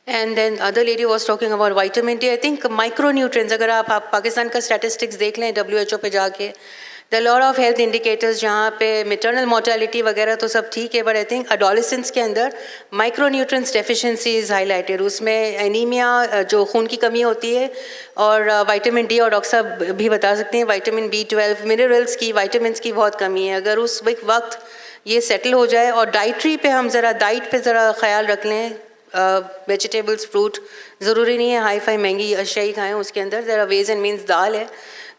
And then other lady was talking about vitamin D. I think micronutrients, अगर आप पाकिस्तान का statistics देख लें WHO पे जाके, there are a lot of health indicators जहाँ पे maternal mortality वगैरह तो सब ठीक है, but I think adolescents के अंदर micronutrients deficiency is highlighted. उसमें anemia जो खून की कमी होती है और vitamin D और डॉक्टर साहब भी बता सकते हैं vitamin B12 minerals की vitamins की बहुत कमी है. अगर उस वक्त ये settle हो जाए और dietary पे हम ज़रा diet पे ज़रा ख्याल रख लें, वेजिटेबल्स फ्रूट ज़रूरी नहीं है हाई फाई महंगी अशिया ही खाएँ, उसके अंदर ज़रा वेज एंड मीन्स दाल है,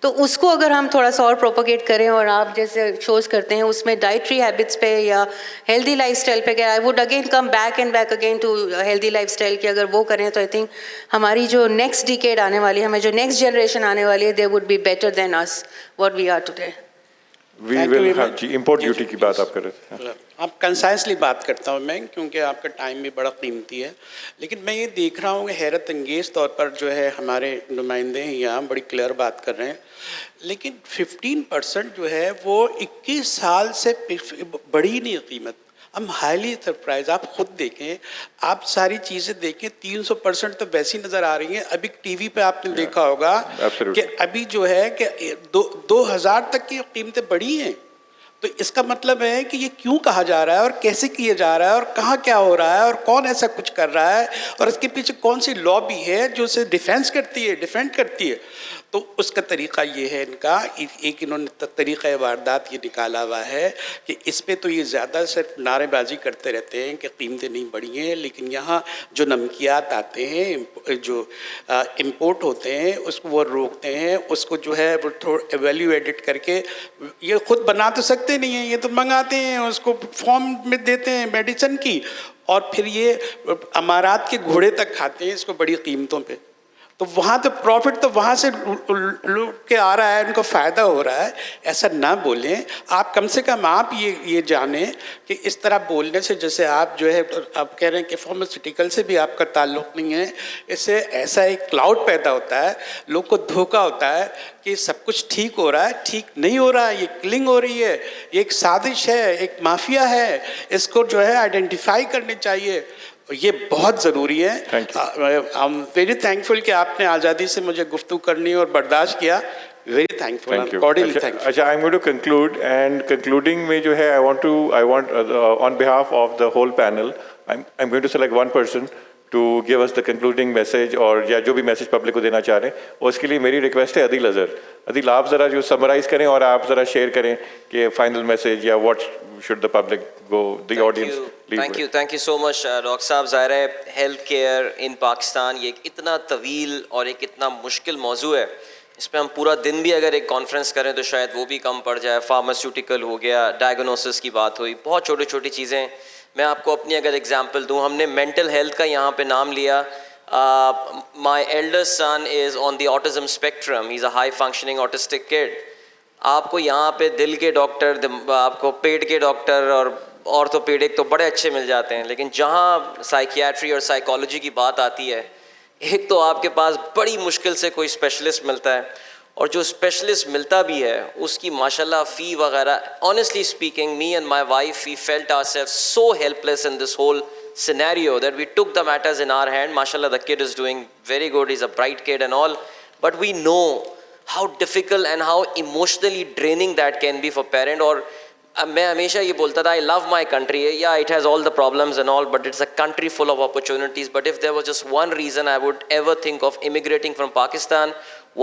तो उसको अगर हम थोड़ा सा और प्रोपोगेट करें और आप जैसे शोज़ करते हैं उसमें डाइटरी हैबिट्स पे या हेल्दी लाइफस्टाइल पे, I would again come back and back again to healthy lifestyle कि अगर वो करें तो आई थिंक हमारी जो नेक्स्ट डिकेड आने वाली है, हमें जो नेक्स्ट जनरेशन आने वाली है, they would be better then us what we are today. We will have जी import duty की बात आप कर रहे थे. आप कंसाइसली बात करता हूँ मैं, क्योंकि आपका टाइम भी बड़ा कीमती है. लेकिन मैं ये देख रहा हूँ कि हैरत अंगेज़ तौर पर जो है हमारे नुमाइंदे हैं यहाँ बड़ी क्लियर बात कर रहे हैं, लेकिन 15% जो है वो 21 साल से बढ़ी नहीं कीमत. हम हाईली सरप्राइज, आप खुद देखें, आप सारी चीज़ें देखें, 300% तो वैसी नज़र आ रही हैं. अभी टीवी पे आपने देखा होगा कि अभी जो है कि 2000 तक की कीमतें बढ़ी हैं. तो इसका मतलब है कि ये क्यों कहा जा रहा है और कैसे किया जा रहा है और कहाँ क्या हो रहा है और कौन ऐसा कुछ कर रहा है और इसके पीछे कौन सी लॉबी है जो उसे डिफेंड करती है. तो उसका तरीक़ा ये है इनका, एक इन्होंने तरीक़ा वारदात ये निकाला हुआ है कि इस पे तो ये ज़्यादा सिर्फ नारेबाजी करते रहते हैं कि कीमतें नहीं बढ़ी हैं, लेकिन यहाँ जो नमकियात आते हैं, जो इम्पोर्ट होते हैं, उसको वो रोकते हैं, उसको जो है वो थोड़ा एवेल्यूएटेड करके, ये ख़ुद बना तो सकते नहीं हैं, ये तो मंगाते हैं, उसको फॉर्म में देते हैं मेडिसिन की, और फिर ये अमारात के घोड़े तक खाते हैं इसको बड़ी कीमतों पे. तो वहाँ तो प्रॉफिट तो वहाँ से लूट के आ रहा है, उनको फ़ायदा हो रहा है. ऐसा ना बोलें आप, कम से कम आप ये जानें कि इस तरह बोलने से, जैसे आप जो है आप कह रहे हैं कि फार्मास्यूटिकल से भी आपका ताल्लुक़ नहीं है, इससे ऐसा एक क्लाउड पैदा होता है, लोग को धोखा होता है कि सब कुछ ठीक हो रहा है. ठीक नहीं हो रहा है, ये किलिंग हो रही है, ये एक साजिश है, एक माफिया है, इसको जो है आइडेंटिफाई करनी चाहिए. ये बहुत ज़रूरी है. आई एम वेरी थैंकफुल कि आपने आज़ादी से मुझे गुफ्तगू करनी और बर्दाश्त किया. Very thankful. अच्छा, I am going to conclude, and concluding में जो है I want on behalf of the whole panel, I am going to select one person to give us the concluding message, और या जो भी मैसेज पब्लिक को देना चाह रहे हैं, और उसके लिए मेरी रिक्वेस्ट है अदील अज़हर. अदील, आप ज़रा जो समराइज़ करें और आप ज़रा शेयर करें कि फाइनल मैसेज या what should the public go, the audience. Thank you so much doctor साहब. ज़ाहिर है हेल्थ केयर इन पाकिस्तान ये एक इतना तवील और एक इतना मुश्किल मौजू है, इस पर हम पूरा दिन भी अगर एक कॉन्फ्रेंस करें तो शायद वो भी कम पड़ जाए. फार्मास्यूटिकल हो गया, डायग्नोसिस की बात हुई, बहुत छोटी छोटी चीज़ें. मैं आपको अपनी अगर एग्जांपल दूं, हमने मेंटल हेल्थ का यहाँ पे नाम लिया. My eldest son is on the autism spectrum, he is a high functioning autistic kid. आपको यहाँ पे दिल के डॉक्टर, आपको पेट के डॉक्टर और ऑर्थोपेडिक तो बड़े अच्छे मिल जाते हैं, लेकिन जहाँ साइकियाट्री और साइकोलॉजी की बात आती है, एक तो आपके पास बड़ी मुश्किल से कोई स्पेशलिस्ट मिलता है, और जो स्पेशलिस्ट मिलता भी है उसकी माशाल्लाह फ़ी वगैरह. Honestly speaking, me and my wife we felt ourselves so helpless in this whole scenario that we took the matters in our hand. Mashallah, the kid is doing very good, he's a bright kid and all, but we know how difficult and how emotionally draining that can be for parent. और मैं हमेशा ये बोलता था, I love my country, yeah it has all the problems and all, but it's a country full of opportunities. But if there was just one reason I would ever think of immigrating from Pakistan,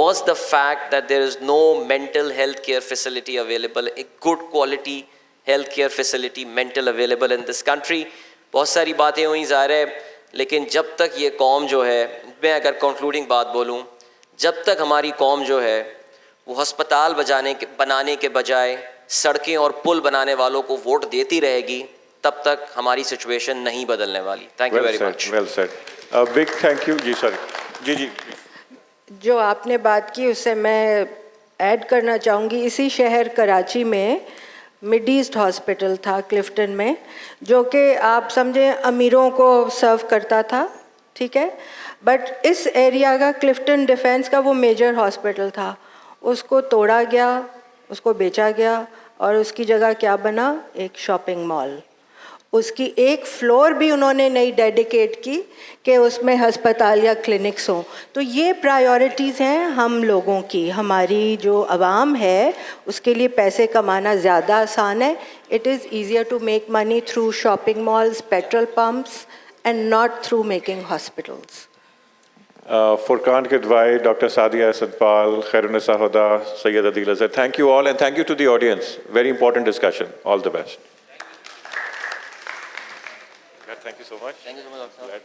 was the fact that there is no mental health care facility available, a good quality health care facility mental available in this country. बहुत सारी बातें हुई, ज़ाहिर है लेकिन जब तक ये कौम जो है, मैं अगर कंक्लूडिंग बात बोलूँ, जब तक हमारी कौम जो है वो अस्पताल बनाने के बजाय सड़कें और पुल बनाने वालों को वोट देती रहेगी, तब तक हमारी सिचुएशन नहीं बदलने वाली। Thank you very much. Well said. Big thank you. जी सर। जी जी। जो आपने बात की उससे मैं ऐड करना चाहूँगी, इसी शहर कराची में मिड ईस्ट हॉस्पिटल था क्लिफ्टन में, जो कि आप समझें अमीरों को सर्व करता था, ठीक है, बट इस एरिया का क्लिफ्टन डिफेंस का वो मेजर हॉस्पिटल था, उसको तोड़ा गया, उसको बेचा गया और उसकी जगह क्या बना, एक शॉपिंग मॉल। उसकी एक फ्लोर भी उन्होंने नहीं डेडिकेट की कि उसमें अस्पताल या क्लिनिक्स हों। तो ये प्रायोरिटीज़ हैं हम लोगों की, हमारी जो आवाम है उसके लिए पैसे कमाना ज़्यादा आसान है। It is easier to make money through shopping malls, petrol pumps and not through making hospitals. Furqan Kidwai, Dr. Sadia Ahsanpal, Khairunisa Huda, Sayyid Adil Azhar. Thank you all, and thank you to the audience. Very important discussion. All the best. Thank you so much. Thank you so much, Dr.